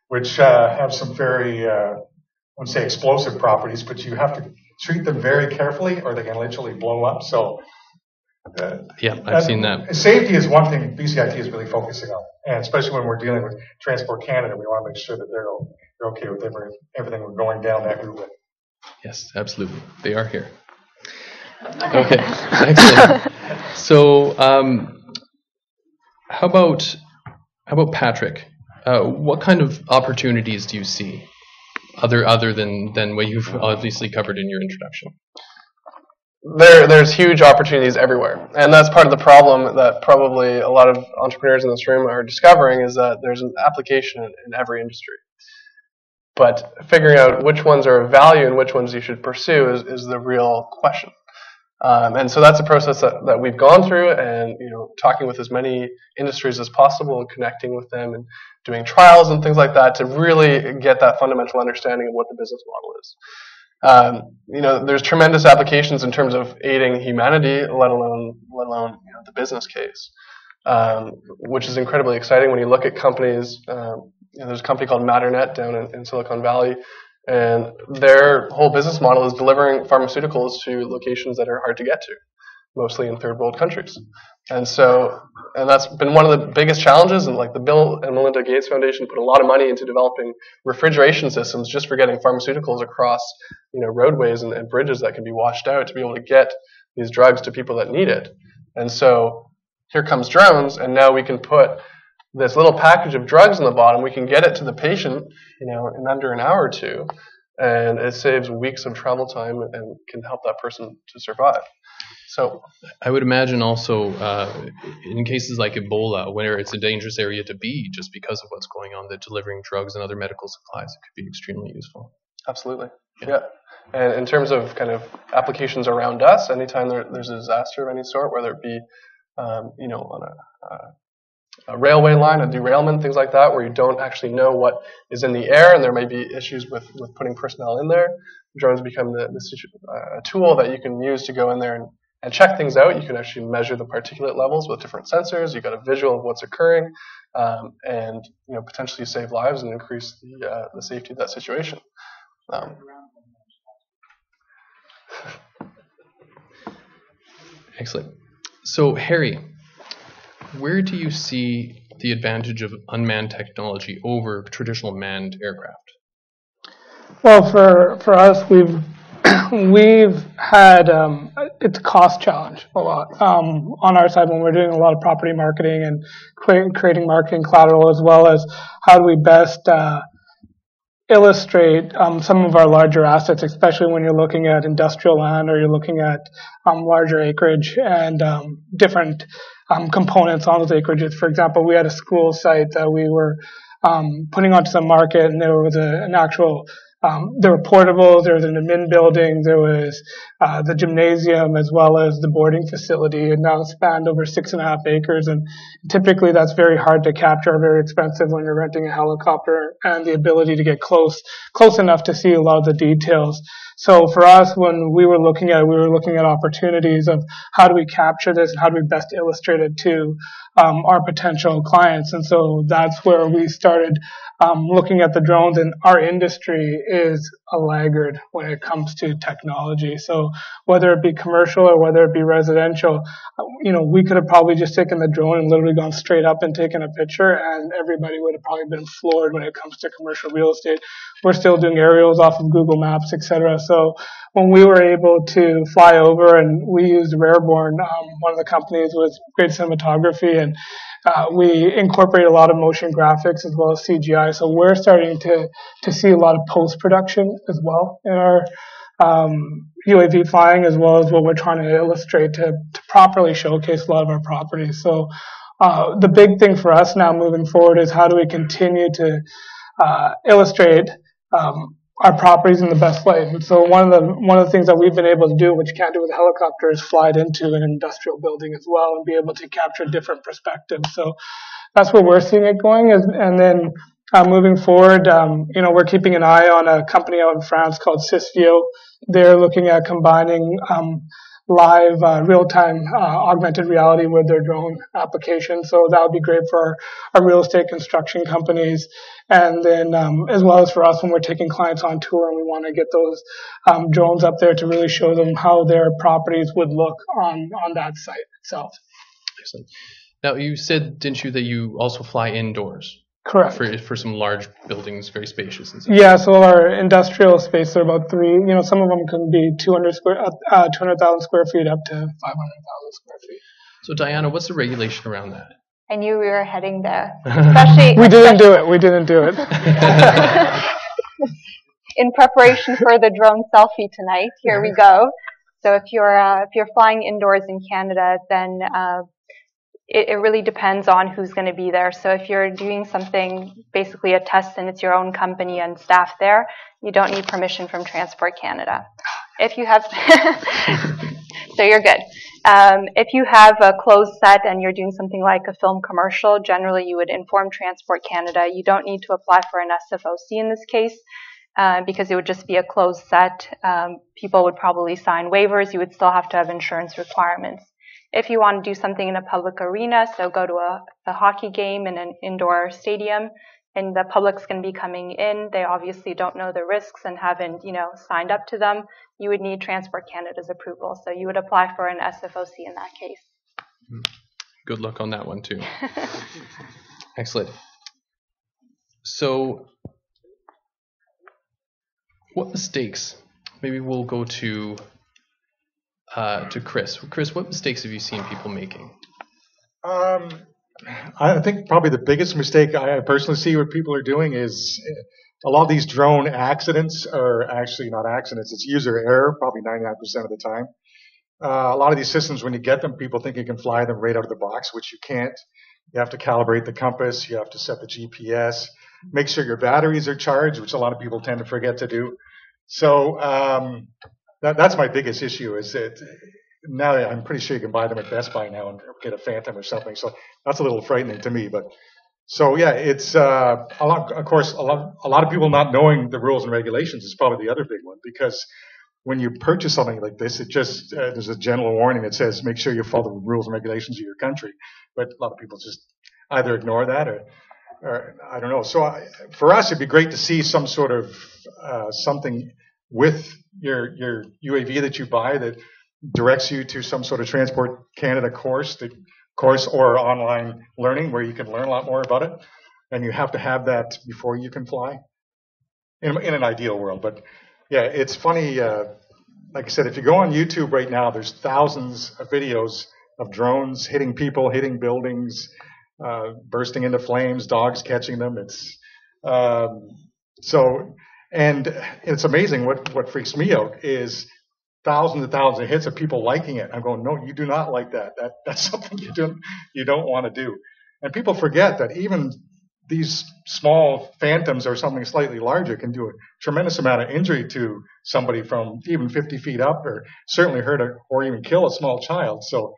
L: which have some very, I wouldn't say explosive properties, but you have to treat them very carefully or they can literally blow up. So
I: yeah, I've seen that.
L: Safety is one thing BCIT is really focusing on, and especially when we're dealing with Transport Canada, we want to make sure that they're okay with everything we're going down that route with.
I: Yes, absolutely. They are here. Okay, excellent. So, how about Patrick? What kind of opportunities do you see, other than what you've obviously covered in your introduction?
K: There's huge opportunities everywhere, and that's part of the problem that probably a lot of entrepreneurs in this room are discovering, is that there's an application in every industry. But figuring out which ones are of value and which ones you should pursue is the real question. And so that's a process that we've gone through, and talking with as many industries as possible and connecting with them and doing trials and things like that to really get that fundamental understanding of what the business model is. There's tremendous applications in terms of aiding humanity, let alone the business case, which is incredibly exciting when you look at companies. There's a company called Matternet down in Silicon Valley, and their whole business model is delivering pharmaceuticals to locations that are hard to get to, mostly in third world countries. And that's been one of the biggest challenges. And like the Bill and Melinda Gates Foundation put a lot of money into developing refrigeration systems just for getting pharmaceuticals across, roadways and bridges that can be washed out to be able to get these drugs to people that need it. And so here comes drones, and now we can put this little package of drugs in the bottom. We can get it to the patient, in under an hour or two, and it saves weeks of travel time and can help that person to survive. So
I: I would imagine also in cases like Ebola, where it's a dangerous area to be just because of what's going on, that delivering drugs and other medical supplies could be extremely useful.
K: Absolutely. Yeah. And in terms of kind of applications around us, anytime there's a disaster of any sort, whether it be on a railway line, a derailment, things like that, where you don't actually know what is in the air, and there may be issues with putting personnel in there. Drones become a tool that you can use to go in there and check things out. You can actually measure the particulate levels with different sensors. You've got a visual of what's occurring, and potentially save lives and increase the safety of that situation.
I: Excellent. So, Harry, where do you see the advantage of unmanned technology over traditional manned aircraft?
H: Well, for us, we've had it's a cost challenge a lot on our side when we're doing a lot of property marketing and creating marketing collateral, as well as how do we best illustrate some of our larger assets, especially when you're looking at industrial land or you're looking at larger acreage and different components on those acreages. For example, we had a school site that we were putting onto the market, and there was an actual there were portables, there was an admin building, there was the gymnasium, as well as the boarding facility, and now spanned over 6.5 acres. And typically that's very hard to capture, very expensive when you're renting a helicopter, and the ability to get close enough to see a lot of the details. So for us, when we were looking at opportunities of how do we capture this and how do we best illustrate it to our potential clients. And so that's where we started looking at the drones, and our industry is a laggard when it comes to technology. So whether it be commercial or whether it be residential, we could have probably just taken the drone and literally gone straight up and taken a picture, and everybody would have probably been floored when it comes to commercial real estate. We're still doing aerials off of Google Maps, etc. So when we were able to fly over, and we used Rareborn, one of the companies was great cinematography, and we incorporate a lot of motion graphics as well as CGI. So we're starting to see a lot of post-production as well in our UAV flying, as well as what we're trying to illustrate to properly showcase a lot of our properties. So the big thing for us now moving forward is how do we continue to illustrate our properties in the best light. And so one of the things that we've been able to do, which you can't do with a helicopter, is fly it into an industrial building as well and be able to capture different perspectives. So that's where we're seeing it going. And then moving forward, we're keeping an eye on a company out in France called Sysvio. They're looking at combining live real-time augmented reality with their drone application. So that would be great for our real estate construction companies. And then as well as for us when we're taking clients on tour and we want to get those drones up there to really show them how their properties would look on that site itself.
I: Excellent. Now, you said, didn't you, that you also fly indoors?
H: Correct.
I: For some large buildings, very spacious and stuff.
H: Yeah, so our industrial space are about some of them can be 200,000 square feet up to 500,000 square feet.
I: So Diana, what's the regulation around that?
J: I knew we were heading there. Especially
H: We didn't do it.
J: In preparation for the drone selfie tonight, here we go. So if you're flying indoors in Canada, then it really depends on who's going to be there. So if you're doing something, basically a test, and it's your own company and staff there, you don't need permission from Transport Canada. If you have, so you're good. If you have a closed set and you're doing something like a film commercial, generally you would inform Transport Canada. You don't need to apply for an SFOC in this case, because it would just be a closed set. People would probably sign waivers. You would still have to have insurance requirements. If you want to do something in a public arena, so go to a hockey game in an indoor stadium, and the public's going to be coming in, they obviously don't know the risks and haven't, signed up to them, you would need Transport Canada's approval. So you would apply for an SFOC in that case.
I: Good luck on that one too. Excellent. So, what mistakes? Maybe we'll go to Chris. Chris, what mistakes have you seen people making?
L: I think probably the biggest mistake I personally see what people are doing is a lot of these drone accidents are actually not accidents. It's user error, probably 99% of the time. A lot of these systems, when you get them, people think you can fly them right out of the box, which you can't. You have to calibrate the compass. You have to set the GPS. Make sure your batteries are charged, which a lot of people tend to forget to do. So that's my biggest issue, is that now I'm pretty sure you can buy them at Best Buy now and get a Phantom or something. So that's a little frightening to me. But so yeah, it's a lot of people not knowing the rules and regulations is probably the other big one, because when you purchase something like this, it just there's a general warning that says make sure you follow the rules and regulations of your country. But a lot of people just either ignore that or I don't know. So for us, it'd be great to see some sort of something with your UAV that you buy that directs you to some sort of Transport Canada course or online learning where you can learn a lot more about it. And you have to have that before you can fly in an ideal world. But yeah, it's funny. Like I said, if you go on YouTube right now, there's thousands of videos of drones hitting people, hitting buildings, bursting into flames, dogs catching them. It's and it's amazing. What freaks me out is thousands and thousands of hits of people liking it. I'm going, no, you do not like that. That's something you don't want to do. And people forget that even these small Phantoms or something slightly larger can do a tremendous amount of injury to somebody from even 50 feet up, or certainly hurt or even kill a small child. So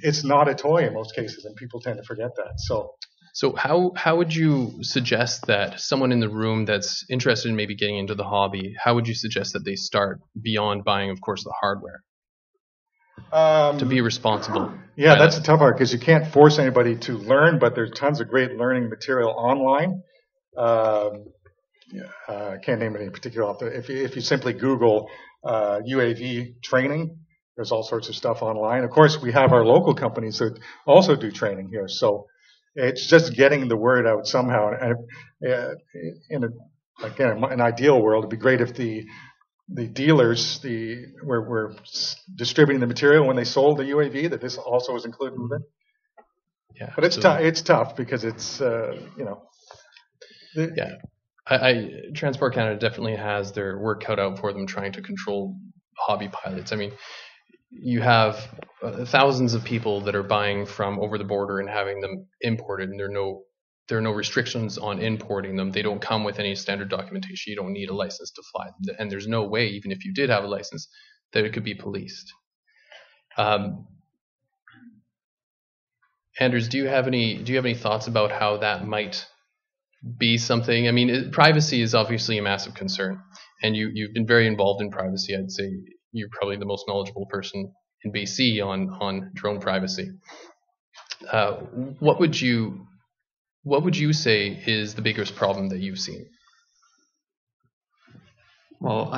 L: it's not a toy in most cases, and people tend to forget that.
I: So how would you suggest that someone in the room that's interested in maybe getting into the hobby, how would you suggest that they start beyond buying, of course, the hardware? To be responsible.
L: Yeah, that's a tough part because you can't force anybody to learn, but there's tons of great learning material online. I can't name any particular. If you simply Google UAV training, there's all sorts of stuff online. Of course, we have our local companies that also do training here. So it's just getting the word out somehow. And in an ideal world, it'd be great if the dealers were distributing the material when they sold the UAV, that this also was included with it.
I: Yeah,
L: but it's tough because it's
I: Transport Canada definitely has their work cut out for them trying to control hobby pilots. I mean, you have thousands of people that are buying from over the border and having them imported, and there are no restrictions on importing them. They don't come with any standard documentation. You don't need a license to fly them, and there's no way, even if you did have a license, that it could be policed. Anders, do you have any thoughts about how that might be something? I mean, privacy is obviously a massive concern, and you've been very involved in privacy. I'd say you're probably the most knowledgeable person in BC on drone privacy. What would you say is the biggest problem that you've seen?
M: Well,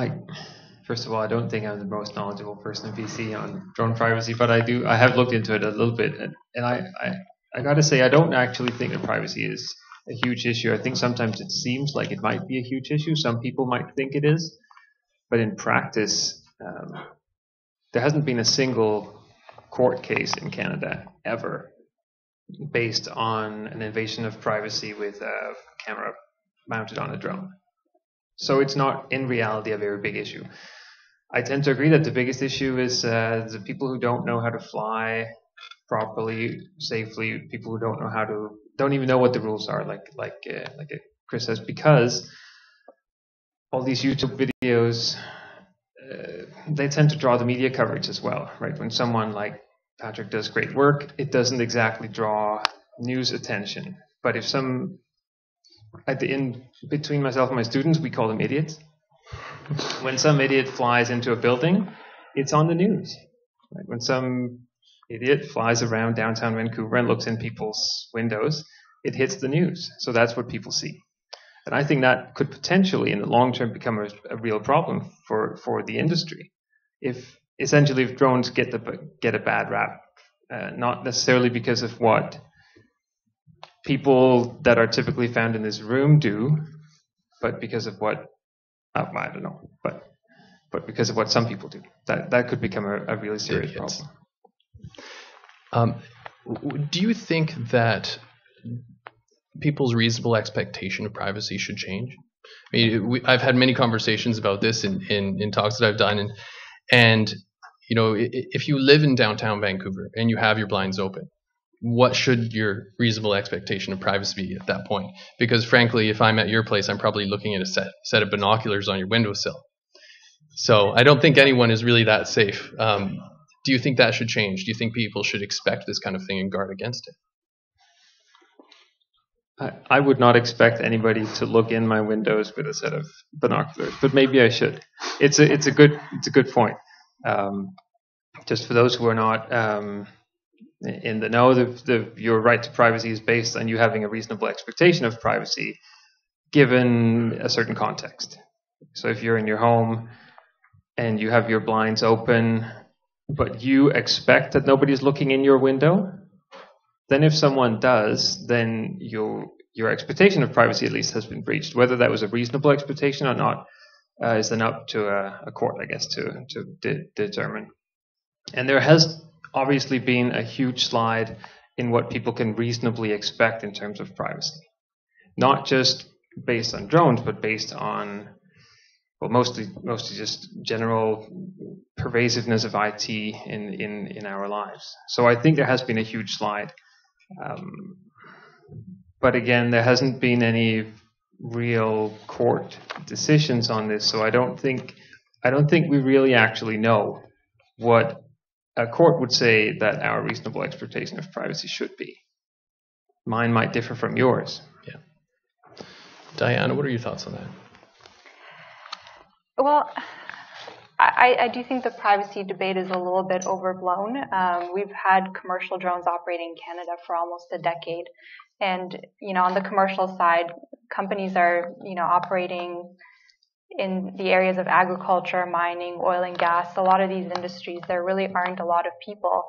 M: first of all, I don't think I'm the most knowledgeable person in BC on drone privacy, but I have looked into it a little bit, and I got to say, I don't actually think that privacy is a huge issue. I think sometimes it seems like it might be a huge issue. Some people might think it is, but in practice, there hasn't been a single court case in Canada ever based on an invasion of privacy with a camera mounted on a drone. So it's not in reality a very big issue. I tend to agree that the biggest issue is the people who don't know how to fly properly, safely, people who don't even know what the rules are, like Chris says, because all these YouTube videos, they tend to draw the media coverage as well, right? When someone like Patrick does great work, it doesn't exactly draw news attention. But if in between myself and my students, we call them idiots. When some idiot flies into a building, it's on the news. Right? When some idiot flies around downtown Vancouver and looks in people's windows, it hits the news. So that's what people see. And I think that could potentially, in the long term, become a real problem for the industry. If drones get a bad rap, not necessarily because of what people that are typically found in this room do, but because of what I don't know, but because of what some people do, that could become a really serious
I: problem. Do you think that people's reasonable expectation of privacy should change? I mean, I've had many conversations about this in talks that I've done, and you know, if you live in downtown Vancouver and you have your blinds open, what should your reasonable expectation of privacy be at that point? Because frankly, if I'm at your place, I'm probably looking at a set of binoculars on your windowsill. So I don't think anyone is really that safe. Do you think that should change? Do you think people should expect this kind of thing and guard against
M: it? I would not expect anybody to look in my windows with a set of binoculars, but maybe I should. It's a good point. Just for those who are not in the know, your right to privacy is based on you having a reasonable expectation of privacy given a certain context. So if you're in your home and you have your blinds open, but you expect that nobody's looking in your window, then if someone does, then your expectation of privacy at least has been breached. Whether that was a reasonable expectation or not is then up to a court, I guess, to determine. And there has obviously been a huge slide in what people can reasonably expect in terms of privacy. Not just based on drones, but based on, well, mostly just general pervasiveness of IT in our lives. So I think there has been a huge slide. But again, there hasn't been any real court decisions on this, so I don't think we really actually know what a court would say that our reasonable expectation of privacy should be. Mine might differ from yours.
I: Yeah. Diana, what are your thoughts on that?
J: Well, I do think the privacy debate is a little bit overblown. We've had commercial drones operating in Canada for almost a decade. And, you know, on the commercial side, companies are, you know, operating in the areas of agriculture, mining, oil and gas. A lot of these industries, there really aren't a lot of people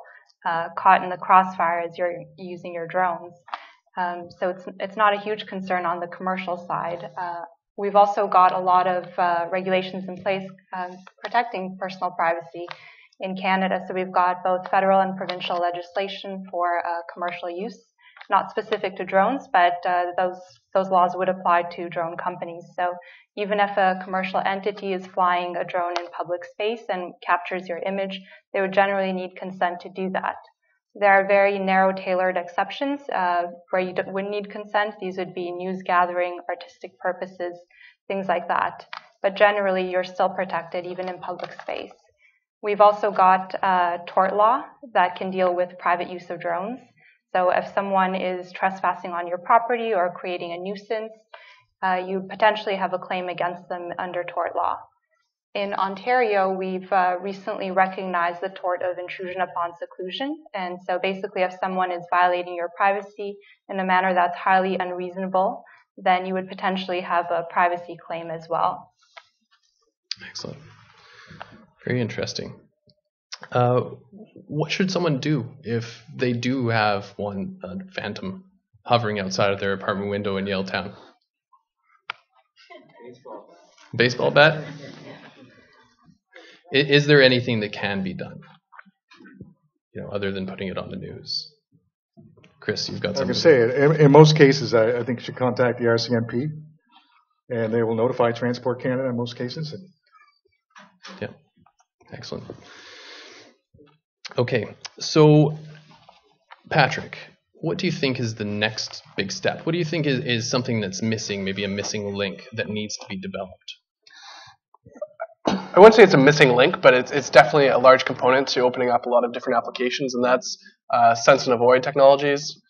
J: caught in the crossfire as you're using your drones. So it's not a huge concern on the commercial side. We've also got a lot of regulations in place protecting personal privacy in Canada. So we've got both federal and provincial legislation for commercial use, not specific to drones, but those laws would apply to drone companies. So even if a commercial entity is flying a drone in public space and captures your image, they would generally need consent to do that. There are very narrow tailored exceptions where you wouldn't need consent. These would be news gathering, artistic purposes, things like that. But generally, you're still protected even in public space. We've also got tort law that can deal with private use of drones. So if someone is trespassing on your property or creating a nuisance, you potentially have a claim against them under tort law. In Ontario, we've recently recognized the tort of intrusion upon seclusion. And so basically, if someone is violating your privacy in a manner that's highly unreasonable, then you would potentially have a privacy claim as well.
I: Excellent. Very interesting. What should someone do if they do have one Phantom hovering outside of their apartment window in Yaletown? Baseball bat? Is there anything that can be done, other than putting it on the news? Chris, you've got something.
L: Like I say, in most cases, I think you should contact the RCMP, and they will notify Transport Canada in most cases.
I: Yeah, excellent. Okay, so Patrick, what do you think is the next big step? What do you think is something that's missing, maybe a missing link that needs to be developed?
K: I wouldn't say it's a missing link, but it's definitely a large component to opening up a lot of different applications, and that's sense and avoid technologies,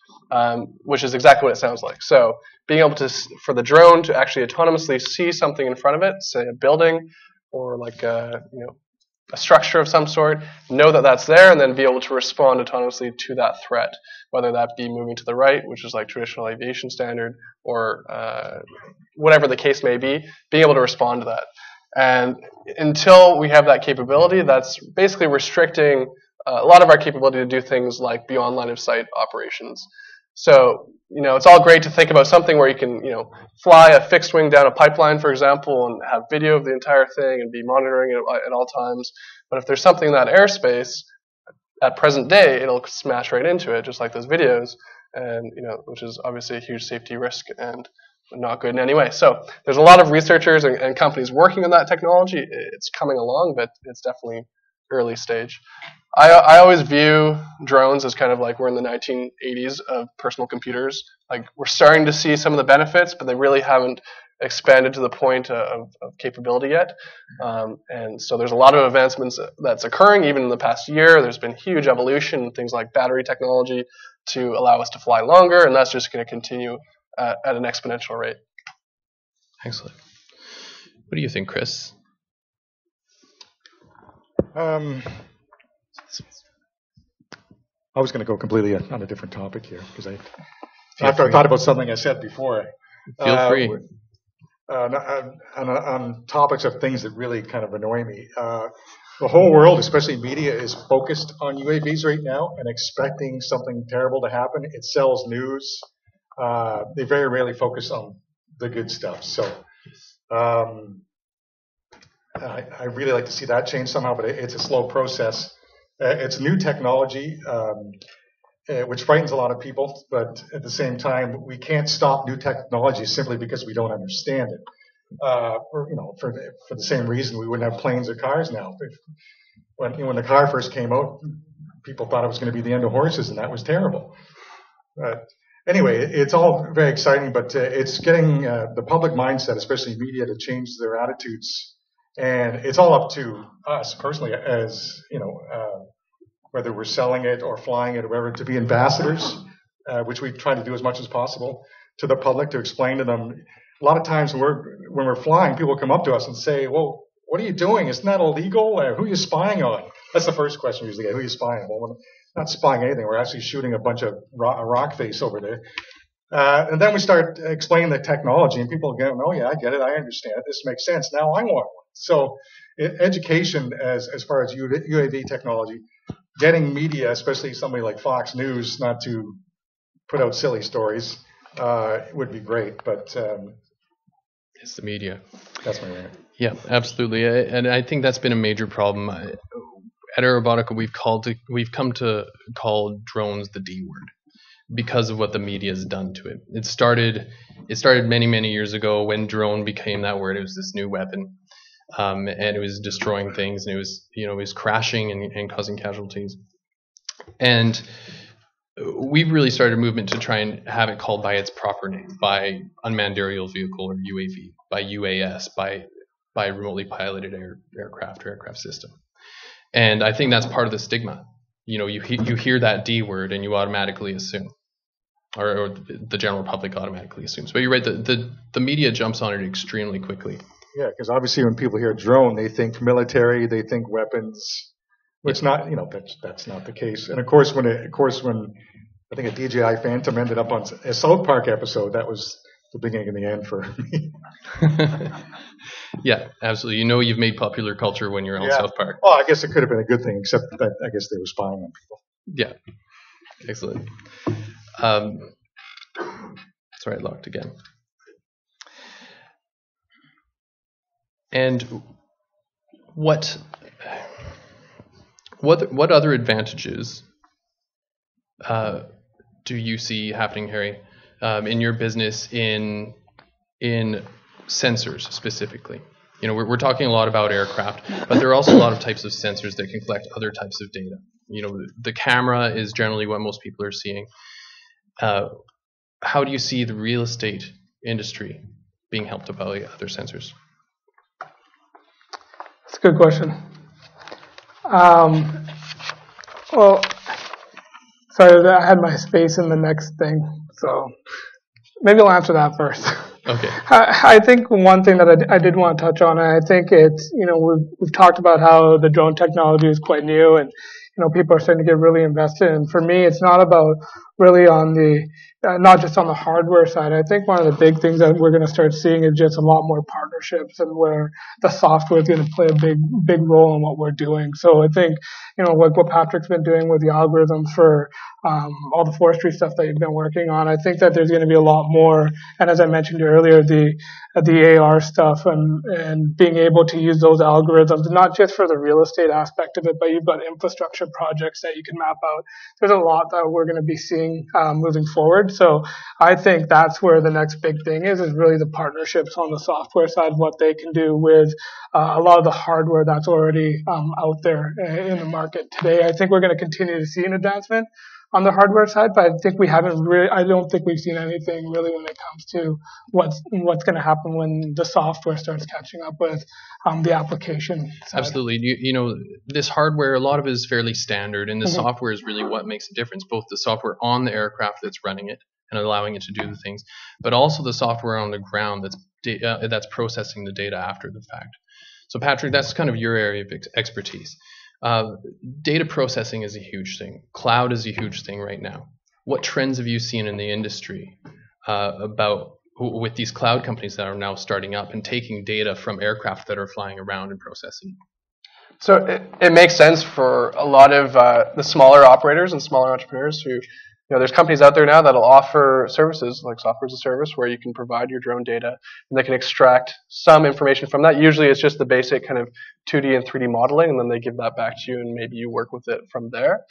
K: which is exactly what it sounds like. So being able to, for the drone to actually autonomously see something in front of it, say a building or like a structure of some sort, know that that's there, and then be able to respond autonomously to that threat, whether that be moving to the right, which is like traditional aviation standard, or whatever the case may be, being able to respond to that. And until we have that capability, that's basically restricting a lot of our capability to do things like beyond line of sight operations. So, it's all great to think about something where you can, fly a fixed wing down a pipeline, for example, and have video of the entire thing and be monitoring it at all times. But if there's something in that airspace, at present day, it'll smash right into it, just like those videos, and, which is obviously a huge safety risk and not good in any way. So there's a lot of researchers and companies working on that technology. It's coming along, but it's definitely early stage. I always view drones as kind of like we're in the 1980s of personal computers. Like, we're starting to see some of the benefits, but they really haven't expanded to the point of capability yet. And so there's a lot of advancements that's occurring even in the past year. There's been huge evolution in things like battery technology to allow us to fly longer, and that's just going to continue at an exponential rate.
I: Excellent. What do you think, Chris?
L: I was going to go completely on a different topic here because after I thought about something I said before.
I: Feel free.
L: On topics of things that really kind of annoy me. The whole world, especially media, is focused on UAVs right now and expecting something terrible to happen. It sells news. They very rarely focus on the good stuff. So I really like to see that change somehow, but it's a slow process. It's new technology, which frightens a lot of people, but at the same time, we can't stop new technology simply because we don't understand it. For the same reason we wouldn't have planes or cars now. When the car first came out, people thought it was going to be the end of horses, and that was terrible. Anyway, it's all very exciting, but it's getting the public mindset, especially media, to change their attitudes. And it's all up to us personally, as whether we're selling it or flying it or whatever, to be ambassadors, which we try to do as much as possible, to the public, to explain to them. A lot of times when we're flying, people come up to us and say, "Well, what are you doing? Isn't that illegal? Who are you spying on?" That's the first question we usually get. Who are you spying on? Well, we're not spying anything. We're actually shooting a bunch of rock face over there. And then we start explaining the technology, and people go, "Oh yeah, I get it. I understand it. This makes sense. Now I want one." So education as far as UAV technology, getting media, especially somebody like Fox News, not to put out silly stories, would be great. But
I: it's the media.
L: That's my rant.
I: Yeah, absolutely. And I think that's been a major problem. At Aerobotica, we've come to call drones the D word because of what the media has done to it. It started many, many years ago when drone became that word. It was this new weapon. And it was destroying things, and it was crashing and causing casualties. And we've really started a movement to try and have it called by its proper name, by unmanned aerial vehicle or UAV, by UAS, by remotely piloted aircraft system. And I think that's part of the stigma. You hear that D word and you automatically assume, or the general public automatically assumes. But you're right, the media jumps on it extremely quickly.
L: Yeah, because obviously when people hear drone, they think military, they think weapons, which not, that's not the case. And of course, when I think a DJI Phantom ended up on a South Park episode, that was the beginning and the end for me.
I: Yeah, absolutely. You've made popular culture when you're on South Park.
L: Well, I guess it could have been a good thing, except that I guess they were spying on people.
I: Yeah, excellent. Sorry, I locked again. And what other advantages do you see happening, Harry, in your business in sensors specifically? You know, we're talking a lot about aircraft, but there are also a lot of types of sensors that can collect other types of data. You know, the camera is generally what most people are seeing. How do you see the real estate industry being helped by other sensors?
H: That's a good question. Well, sorry, I had my space in the next thing, so maybe I'll answer that first.
I: Okay.
H: I think one thing that I did want to touch on, and I think it's, you know, we've talked about how the drone technology is quite new, and you know, people are starting to get really invested. And for me, it's not about really on the not just on the hardware side. I think one of the big things that we're going to start seeing is just a lot more partnerships, and where the software is going to play a big role in what we're doing. So I think, you know, like what Patrick's been doing with the algorithms for all the forestry stuff that you've been working on, I think that there's going to be a lot more. And as I mentioned earlier, the AR stuff and being able to use those algorithms, not just for the real estate aspect of it, but you've got infrastructure projects that you can map out. There's a lot that we're going to be seeing moving forward. So I think that's where the next big thing is really the partnerships on the software side, what they can do with a lot of the hardware that's already out there in the market today. I think we're going to continue to see an advancement on the hardware side, but I think I don't think we've seen anything really when it comes to what's going to happen when the software starts catching up with the application side.
I: Absolutely. You know, this hardware, a lot of it is fairly standard, and the software is really what makes a difference, both the software on the aircraft that's running it and allowing it to do the things, but also the software on the ground that's processing the data after the fact. So Patrick, that's kind of your area of expertise. Data processing is a huge thing. Cloud is a huge thing right now. What trends have you seen in the industry with these cloud companies that are now starting up and taking data from aircraft that are flying around and processing?
K: So it makes sense for a lot of the smaller operators and smaller entrepreneurs who, you know, there's companies out there now that'll offer services like software as a service where you can provide your drone data and they can extract some information from that. Usually it's just the basic kind of 2D and 3D modeling, and then they give that back to you and maybe you work with it from there.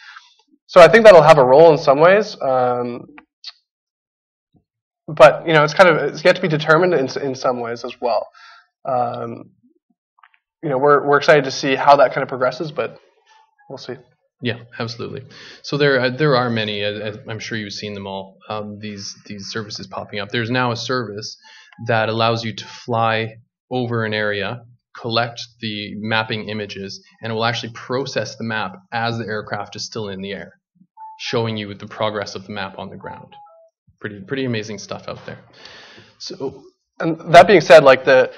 K: So I think that'll have a role in some ways. But, you know, it's yet to be determined in some ways as well. You know, we're excited to see how that kind of progresses, but we'll see.
I: Yeah, absolutely. So there are many, I'm sure you've seen them all, these services popping up. There's now a service that allows you to fly over an area, collect the mapping images, and it will actually process the map as the aircraft is still in the air, showing you the progress of the map on the ground. Pretty amazing stuff out there. So,
K: and that being said, like the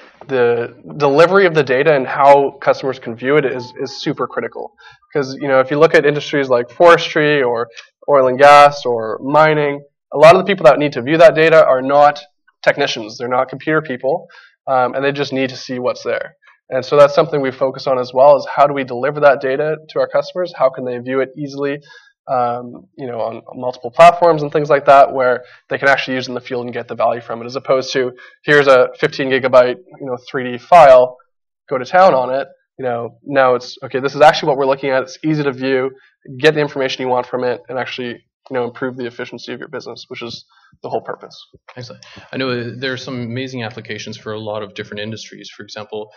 K: delivery of the data and how customers can view it is super critical. Because, you know, if you look at industries like forestry or oil and gas or mining, a lot of the people that need to view that data are not technicians. They're not computer people, and they just need to see what's there. And so that's something we focus on as well, is how do we deliver that data to our customers? How can they view it easily, you know, on multiple platforms and things like that, where they can actually use it in the field and get the value from it, as opposed to here's a 15 gigabyte, you know, 3D file, go to town on it. You know, now it's okay. This is actually what we're looking at. It's easy to view, get the information you want from it, and actually, you know, improve the efficiency of your business, which is the whole purpose.
I: Excellent. I know there are some amazing applications for a lot of different industries. For example,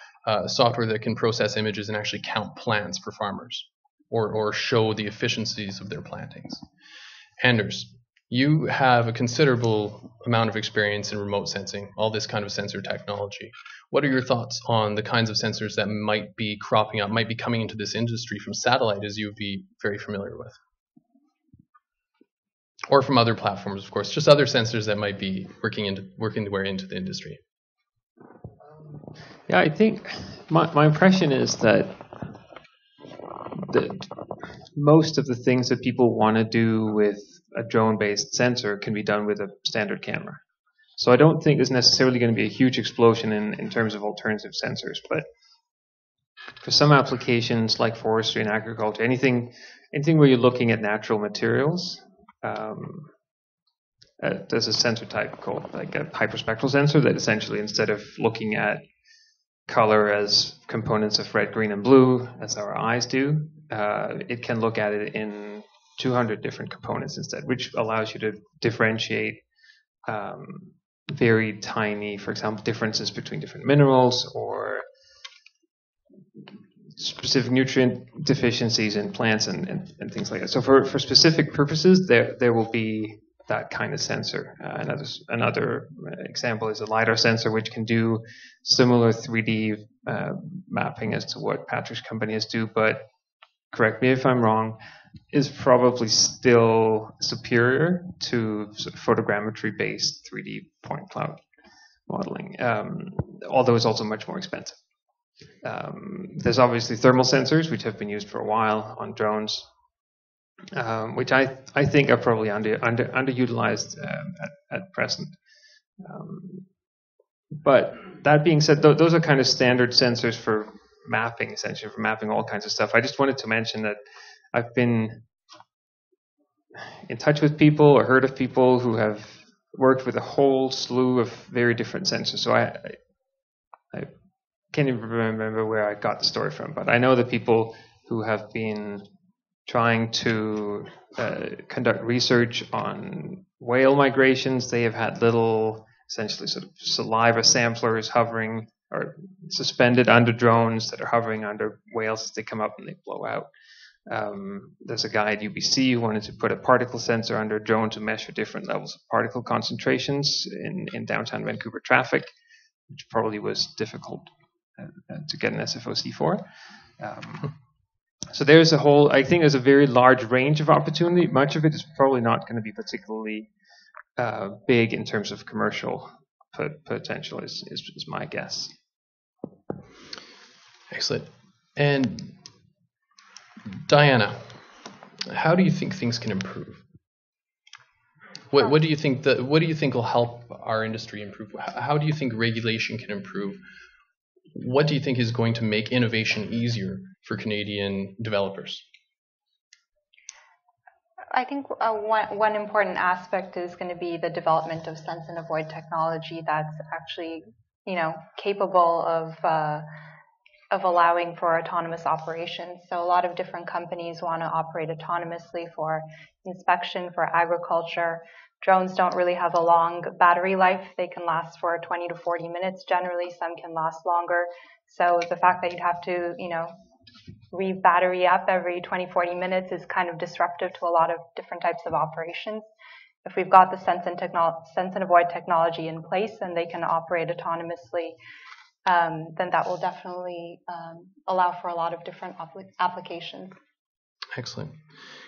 I: software that can process images and actually count plants for farmers, or show the efficiencies of their plantings. Anders, you have a considerable amount of experience in remote sensing, all this kind of sensor technology. What are your thoughts on the kinds of sensors that might be cropping up, might be coming into this industry from satellite, as you'd be very familiar with? Or from other platforms, of course, just other sensors that might be working their way into the industry.
N: Yeah, I think my impression is that most of the things that people want to do with a drone-based sensor can be done with a standard camera. So I don't think there's necessarily going to be a huge explosion in terms of alternative sensors, but for some applications like forestry and agriculture, anything where you're looking at natural materials, there's a sensor type called like a hyperspectral sensor that essentially, instead of looking at color as components of red, green, and blue, as our eyes do, it can look at it in 200 different components instead, which allows you to differentiate very tiny, for example, differences between different minerals or specific nutrient deficiencies in plants and things like that. So for specific purposes, there will be that kind of sensor. Another example is a LiDAR sensor, which can do similar 3D mapping as to what Patrick's companies do, but correct me if I'm wrong, is probably still superior to photogrammetry-based 3D point cloud modeling, although it's also much more expensive. There's obviously thermal sensors, which have been used for a while on drones, which I think are probably underutilized at present. But that being said, those are kind of standard sensors for mapping, essentially, for mapping all kinds of stuff. I just wanted to mention that I've been in touch with people or heard of people who have worked with a whole slew of very different sensors. So I can't even remember where I got the story from, but I know the people who have been trying to conduct research on whale migrations. They have had little, essentially, sort of saliva samplers hovering or suspended under drones that are hovering under whales as they come up and they blow out. There's a guy at UBC who wanted to put a particle sensor under a drone to measure different levels of particle concentrations in downtown Vancouver traffic, which probably was difficult to get an SFOC for. So there's a whole, I think there's a very large range of opportunity. Much of it is probably not going to be particularly big in terms of commercial potential is my guess.
I: Excellent. And Diana, how do you think things can improve? What do you think will help our industry improve? How do you think regulation can improve? What do you think is going to make innovation easier for Canadian developers?
J: I think one important aspect is going to be the development of sense and avoid technology that's actually, capable of allowing for autonomous operations. So a lot of different companies want to operate autonomously for inspection, for agriculture. Drones don't really have a long battery life. They can last for 20 to 40 minutes generally. Some can last longer. So the fact that you'd have to, re-battery up every 20, 40 minutes is kind of disruptive to a lot of different types of operations. If we've got the sense and avoid technology in place and they can operate autonomously, then that will definitely allow for a lot of different applications.
I: Excellent.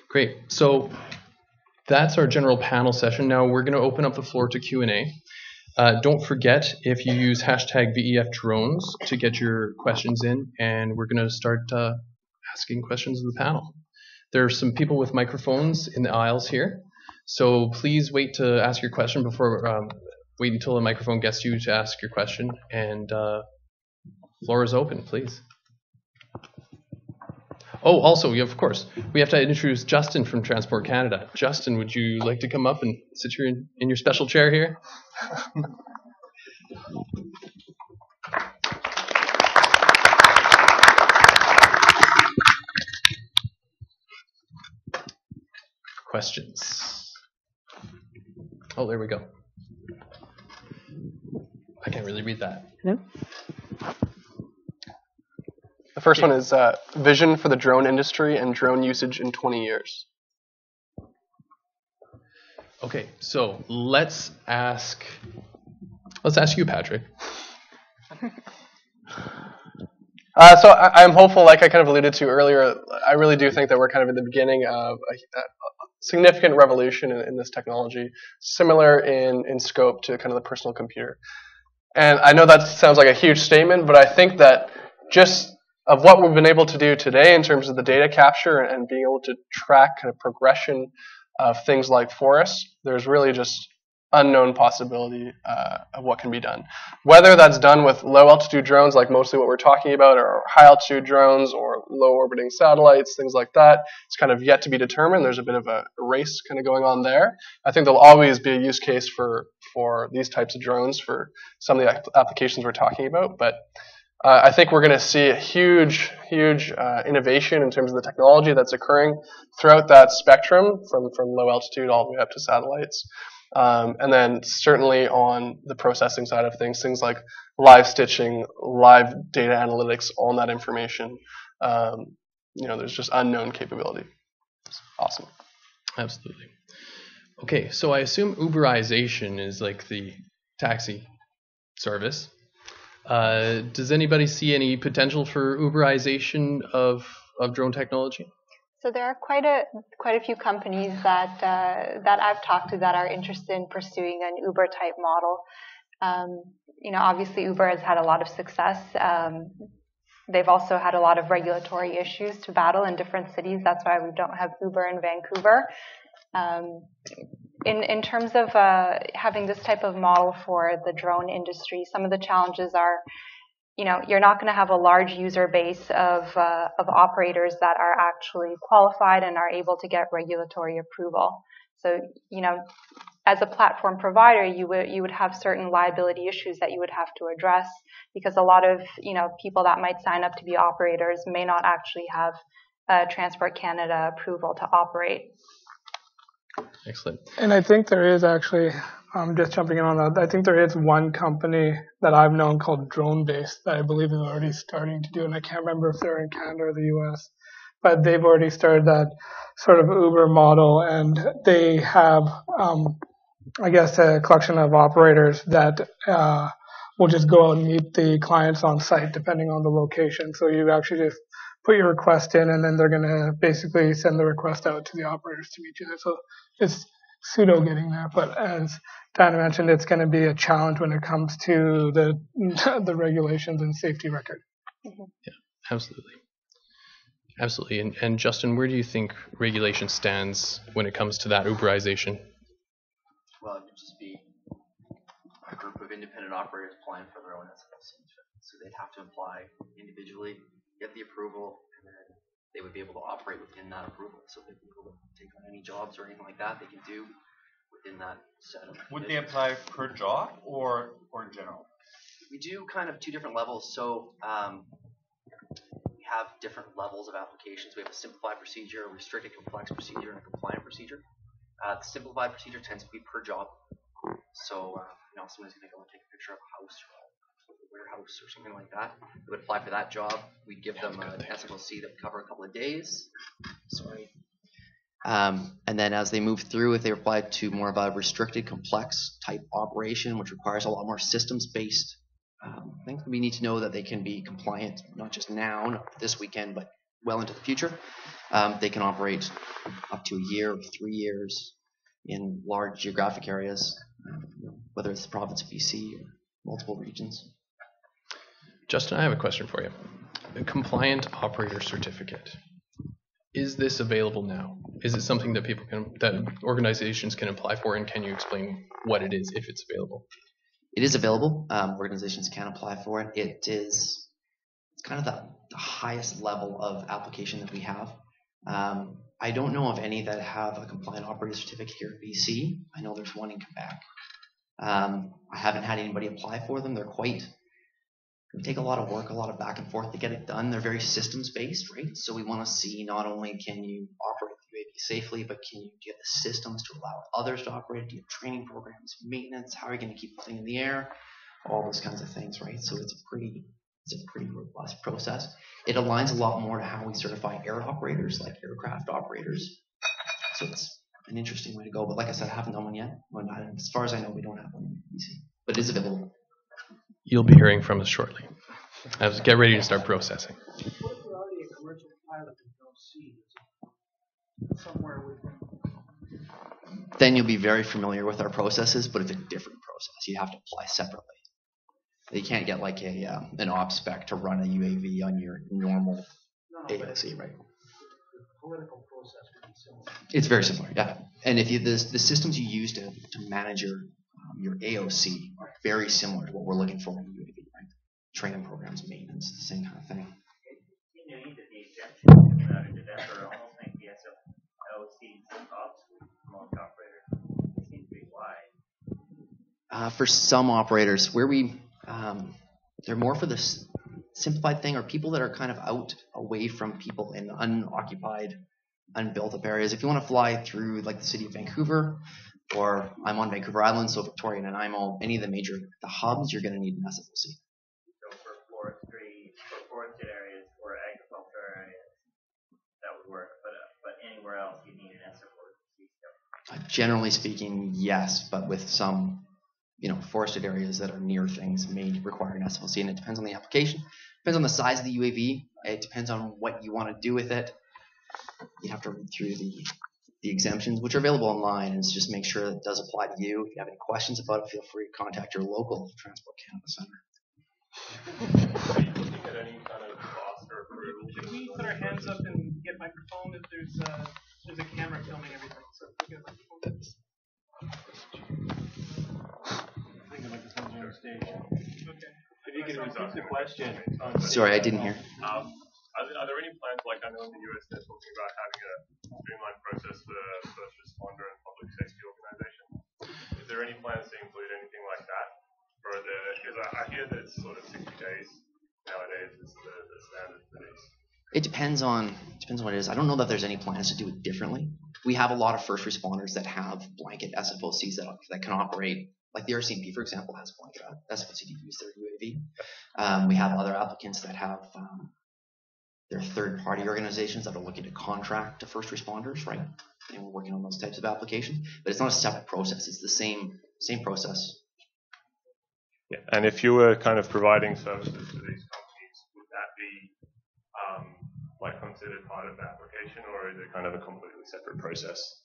I: Great. So that's our general panel session. Now we're going to open up the floor to Q&A. Don't forget, if you use hashtag VEFDrones to get your questions in, and we're going to start asking questions of the panel. There are some people with microphones in the aisles here, so please wait to ask your question before, wait until the microphone gets you to ask your question, and floor is open, please. Oh, also, of course, we have to introduce Justin from Transport Canada. Justin, would you like to come up and sit here in your special chair here? Questions? Oh, there we go. I can't really read that.
O: No.
K: The first one is vision for the drone industry and drone usage in 20 years.
I: Okay, so let's ask you, Patrick.
K: So I'm hopeful, like I kind of alluded to earlier. I really do think that we're kind of at the beginning of a significant revolution in this technology, similar in scope to kind of the personal computer. And I know that sounds like a huge statement, but I think that just of what we've been able to do today in terms of the data capture and being able to track kind of progression of things like forests, there's really just unknown possibility of what can be done. Whether that's done with low altitude drones, like mostly what we're talking about, or high altitude drones, or low orbiting satellites, things like that, it's kind of yet to be determined. There's a bit of a race kind of going on there. I think there'll always be a use case for these types of drones for some of the applications we're talking about, but I think we're going to see a huge innovation in terms of the technology that's occurring throughout that spectrum, from low altitude all the way up to satellites. And then certainly on the processing side of things like live stitching, live data analytics on that information. There's just unknown capability. It's awesome.
I: Absolutely. Okay, so I assume Uberization is like the taxi service. Does anybody see any potential for Uberization of drone technology?
J: So there are quite a few companies that I've talked to that are interested in pursuing an Uber type model. Obviously Uber has had a lot of success. They've also had a lot of regulatory issues to battle in different cities. That's why we don't have Uber in Vancouver. In terms of having this type of model for the drone industry, some of the challenges are, you're not going to have a large user base of operators that are actually qualified and are able to get regulatory approval. So, as a platform provider, you would have certain liability issues that you would have to address, because a lot of, people that might sign up to be operators may not actually have Transport Canada approval to operate.
I: Excellent.
H: And I think there is actually, just jumping in on that, I think there is one company that I've known called DroneBase that I believe is already starting to do, and I can't remember if they're in Canada or the US, but they've already started that sort of Uber model, and they have, I guess, a collection of operators that will just go out and meet the clients on site depending on the location. So you actually just put your request in, and then they're going to basically send the request out to the operators to meet you there. So it's pseudo getting there, but as Diana mentioned, it's going to be a challenge when it comes to the regulations and safety record.
J: Mm-hmm.
I: Yeah, absolutely. And Justin, where do you think regulation stands when it comes to that Uberization?
O: Well, it would just be a group of independent operators applying for their own SLCs. So they'd have to apply individually, get the approval, and then they would be able to operate within that approval. So they'd be able to take on any jobs or anything like that they can do within that set of
P: Would they apply per job or in general?
O: We do kind of two different levels. So we have different levels of applications. We have a simplified procedure, a restricted complex procedure, and a compliant procedure. The simplified procedure tends to be per job. So someone's going to go and take a picture of a house or a warehouse or something like that. They would apply for that job. We'd give them an SLC that would cover a couple of days. Sorry. And then as they move through, if they apply to more of a restricted complex type operation, which requires a lot more systems-based things, we need to know that they can be compliant, not just now, not this weekend, but well into the future. They can operate up to a year or 3 years in large geographic areas, whether it's the province of BC or multiple regions.
I: Justin, I have a question for you. A compliant operator certificate. Is this available now? Is it something that that organizations can apply for, and can you explain what it is if it's available?
O: It is available. Organizations can apply for it. It's kind of the highest level of application that we have. I don't know of any that have a compliant operator certificate here in BC. I know there's one in Quebec. I haven't had anybody apply for them. They're they take a lot of work, a lot of back and forth to get it done. They're very systems based, right? So we want to see not only can you operate the UAV safely, but do you have the systems to allow others to operate? Do you have training programs, maintenance? How are you going to keep the thing in the air? All those kinds of things, right? So it's a pretty robust process. It aligns a lot more to how we certify air operators, like aircraft operators. So it's an interesting way to go. But like I said, I haven't done one yet. As far as I know, we don't have one in BC, but it is available.
I: You'll be hearing from us shortly. Get ready to start processing.
Q: What if we're already a commercial pilot and don't see somewhere within?
O: Then you'll be very familiar with our processes, but it's a different process. You have to apply separately. You can't get like an op spec to run a UAV on your normal ALC, right?
Q: analytical process would be similar.
O: It's very similar, yeah. And if you the systems you use to manage your AOC are very similar to what we're looking for in UAV, right? Training programs, maintenance, the same kind of thing. For some operators, where they're more for this simplified thing, or people that are kind of out away from people in unoccupied, unbuilt up areas. If you want to fly through like the city of Vancouver, or I'm on Vancouver Island, so Victoria and Nanaimo, any of the hubs, you're going to need an SFOC.
R: So for forested areas or agriculture areas, that would work, but anywhere else you need an SFOC.
O: Generally speaking, yes, but with some, forested areas that are near things may require an SFOC, and it depends on the application, depends on the size of the UAV, it depends on what you want to do with it. You have to read through the exemptions, which are available online, and just make sure that it does apply to you. If you have any questions about it, feel free to contact your local Transport Canada Center.
S: Are you looking at any kind of cost or approval?
Q: Should we put our hands up and get a microphone if there's a camera filming everything? So get a microphone.
S: I think the microphone's on stage. Okay. If you can repeat the question.
O: Sorry, I didn't hear.
S: Are there any plans, like I know in the US they're talking about having a streamlined process for first responder and public safety organizations? Is there any plans to include anything like that? Because I hear that it's sort of 60 days nowadays is the standard for these.
O: It depends on what it is. I don't know that there's any plans to do it differently. We have a lot of first responders that have blanket SFOCs that can operate. Like the RCMP, for example, has blanket SFOC to use their UAV. We have other applicants that have their third-party organizations that are looking to contract to first responders, right? And we're working on those types of applications. But it's not a separate process. It's the same process.
S: Yeah, and if you were kind of providing services to these companies, would that be considered part of the application, or is it kind of a completely separate process?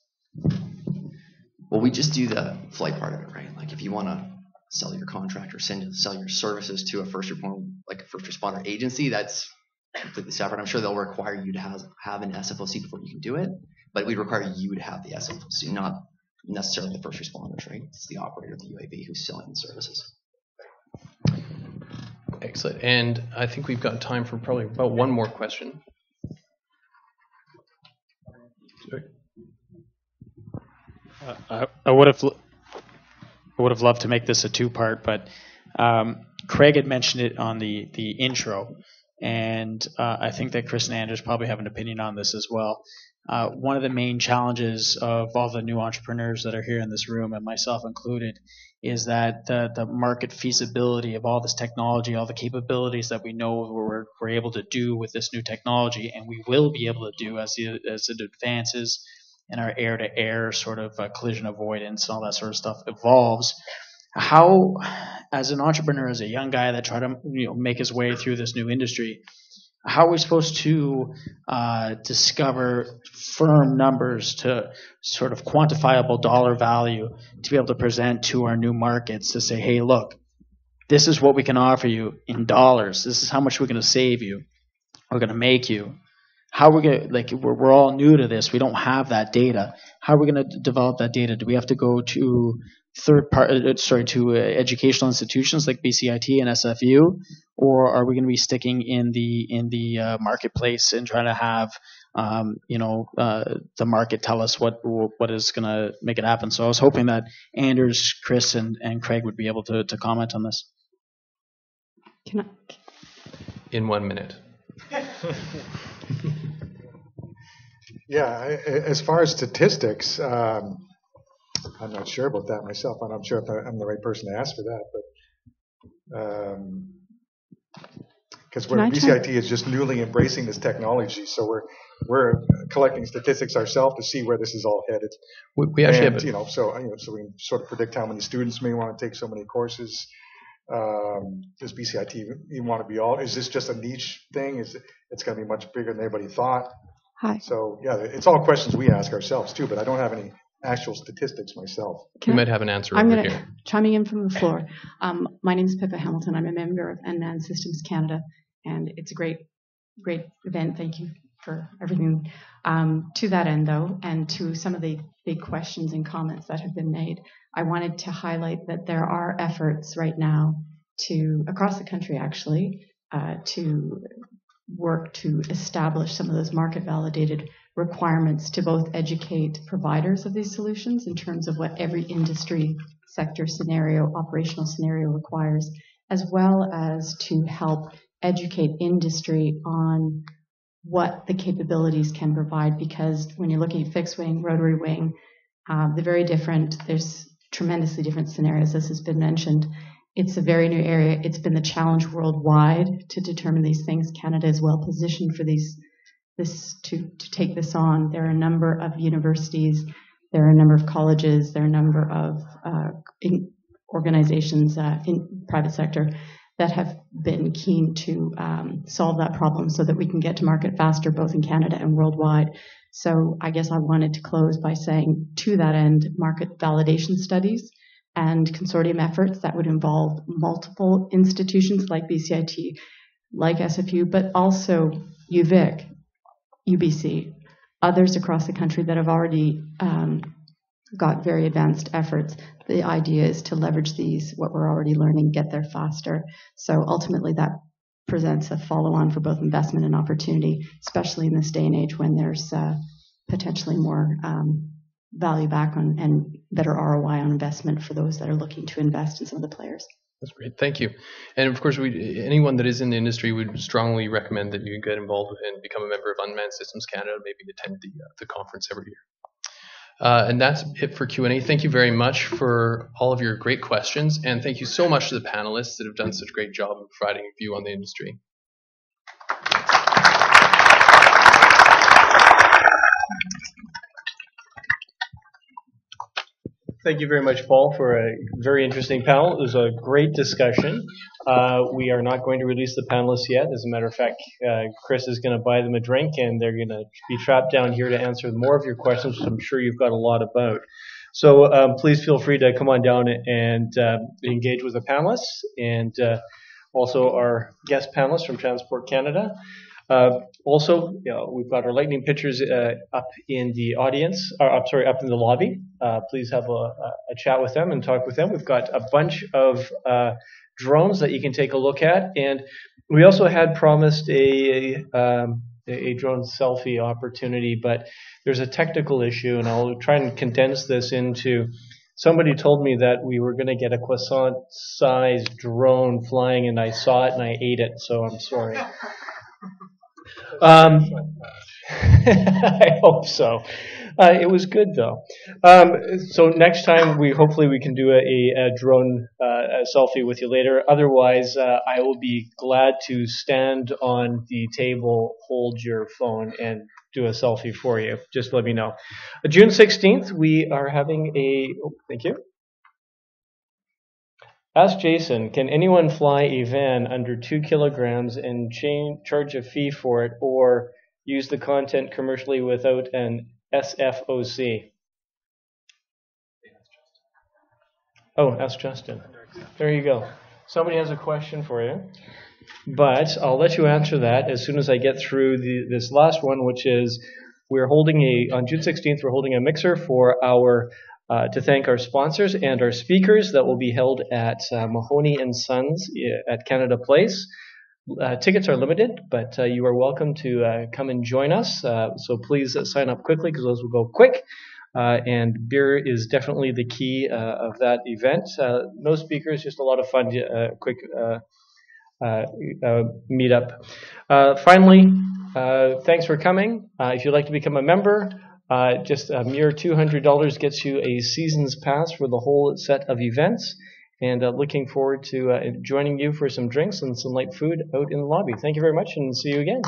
O: Well, we just do the flight part of it, right? Like if you want to sell your contract or sell your services to a first responder agency, that's completely separate. I'm sure they'll require you to have an SFOC before you can do it, but we require you to have the SFOC, not necessarily the first responders, right? It's the operator of the UAV who's selling the services.
I: Excellent. And I think we've got time for probably about one more question.
T: I would have loved to make this a two-part, but Craig had mentioned it on the intro, and I think that Chris and Anders probably have an opinion on this as well. One of the main challenges of all the new entrepreneurs that are here in this room, and myself included, is that the market feasibility of all this technology, all the capabilities that we know we're able to do with this new technology, and we will be able to do as it advances and our air-to-air sort of collision avoidance and all that sort of stuff evolves. How, as an entrepreneur, as a young guy that tried to make his way through this new industry, how are we supposed to discover firm numbers to sort of quantifiable dollar value to be able to present to our new markets to say, hey, look, this is what we can offer you in dollars. This is how much we're going to save you. We're going to make you. How are we going to, we're all new to this. We don't have that data. How are we going to develop that data? Do we have to go to educational institutions like BCIT and SFU, or are we going to be sticking in the marketplace and trying to have the market tell us what is going to make it happen? So I was hoping that Anders, Chris, and Craig would be able to comment on this.
I: In 1 minute.
L: Yeah, as far as statistics, I'm not sure about that myself. I'm not sure if I'm the right person to ask for that, but because BCIT is just newly embracing this technology, so we're collecting statistics ourselves to see where this is all headed.
I: We actually have
L: so we can sort of predict how many students may want to take so many courses. Does BCIT even want to be all? Is this just a niche thing? It's going to be much bigger than anybody thought?
U: Hi.
L: So yeah, it's all questions we ask ourselves too, but I don't have any actual statistics myself.
I: You might have an answer
U: I'm
I: over
U: gonna,
I: here.
U: Chiming in from the floor. My name is Pippa Hamilton. I'm a member of Unmanned Systems Canada, and it's a great event. Thank you for everything. To that end, though, and to some of the big questions and comments that have been made, I wanted to highlight that there are efforts right now across the country actually, to work to establish some of those market-validated requirements to both educate providers of these solutions in terms of what every industry sector scenario, operational scenario requires, as well as to help educate industry on what the capabilities can provide, because when you're looking at fixed wing, rotary wing, they're very different. There's tremendously different scenarios. This has been mentioned. It's a very new area. It's been the challenge worldwide to determine these things. Canada is well positioned for to take this on. There are a number of universities, there are a number of colleges, there are a number of organizations in private sector that have been keen to solve that problem so that we can get to market faster, both in Canada and worldwide. So I guess I wanted to close by saying, to that end, market validation studies and consortium efforts that would involve multiple institutions like BCIT, like SFU, but also UVic, UBC, others across the country that have already got very advanced efforts. The idea is to leverage these, what we're already learning, get there faster. So ultimately that presents a follow-on for both investment and opportunity, especially in this day and age when there's potentially more value back on and better ROI on investment for those that are looking to invest in some of the players.
I: That's great. Thank you. And of course, anyone that is in the industry would strongly recommend that you get involved and become a member of Unmanned Systems Canada, maybe attend the conference every year. And that's it for Q&A. Thank you very much for all of your great questions, and thank you so much to the panelists that have done such a great job of providing a view on the industry.
A: Thank you very much, Paul, for a very interesting panel. It was a great discussion. We are not going to release the panelists yet. As a matter of fact, Chris is going to buy them a drink, and they're going to be trapped down here to answer more of your questions, which I'm sure you've got a lot about. So please feel free to come on down and engage with the panelists, and also our guest panelists from Transport Canada. Also, we've got our lightning pitchers up in the audience, up in the lobby. Please have a chat with them and talk with them. We've got a bunch of drones that you can take a look at, and we also had promised a drone selfie opportunity, but there's a technical issue, and I'll try and condense this into. Somebody told me that we were going to get a croissant-sized drone flying, and I saw it and I ate it, so I'm sorry. I hope so. It was good though. So next time hopefully we can do a drone selfie with you later. Otherwise, I will be glad to stand on the table, hold your phone, and do a selfie for you. Just let me know. June 16th, we are having thank you. Ask Jason, can anyone fly a van under 2 kilograms and charge a fee for it, or use the content commercially without an SFOC? Oh, ask Justin. There you go. Somebody has a question for you. But I'll let you answer that as soon as I get through this last one, which is on June 16th, we're holding a mixer for our to thank our sponsors and our speakers that will be held at Mahoney & Sons at Canada Place. Tickets are limited, but you are welcome to come and join us. So please sign up quickly because those will go quick. And beer is definitely the key of that event. No speakers, just a lot of fun, quick meetup. Finally, thanks for coming. If you'd like to become a member, just a mere $200 gets you a season's pass for the whole set of events, and looking forward to joining you for some drinks and some light food out in the lobby. Thank you very much, and see you again.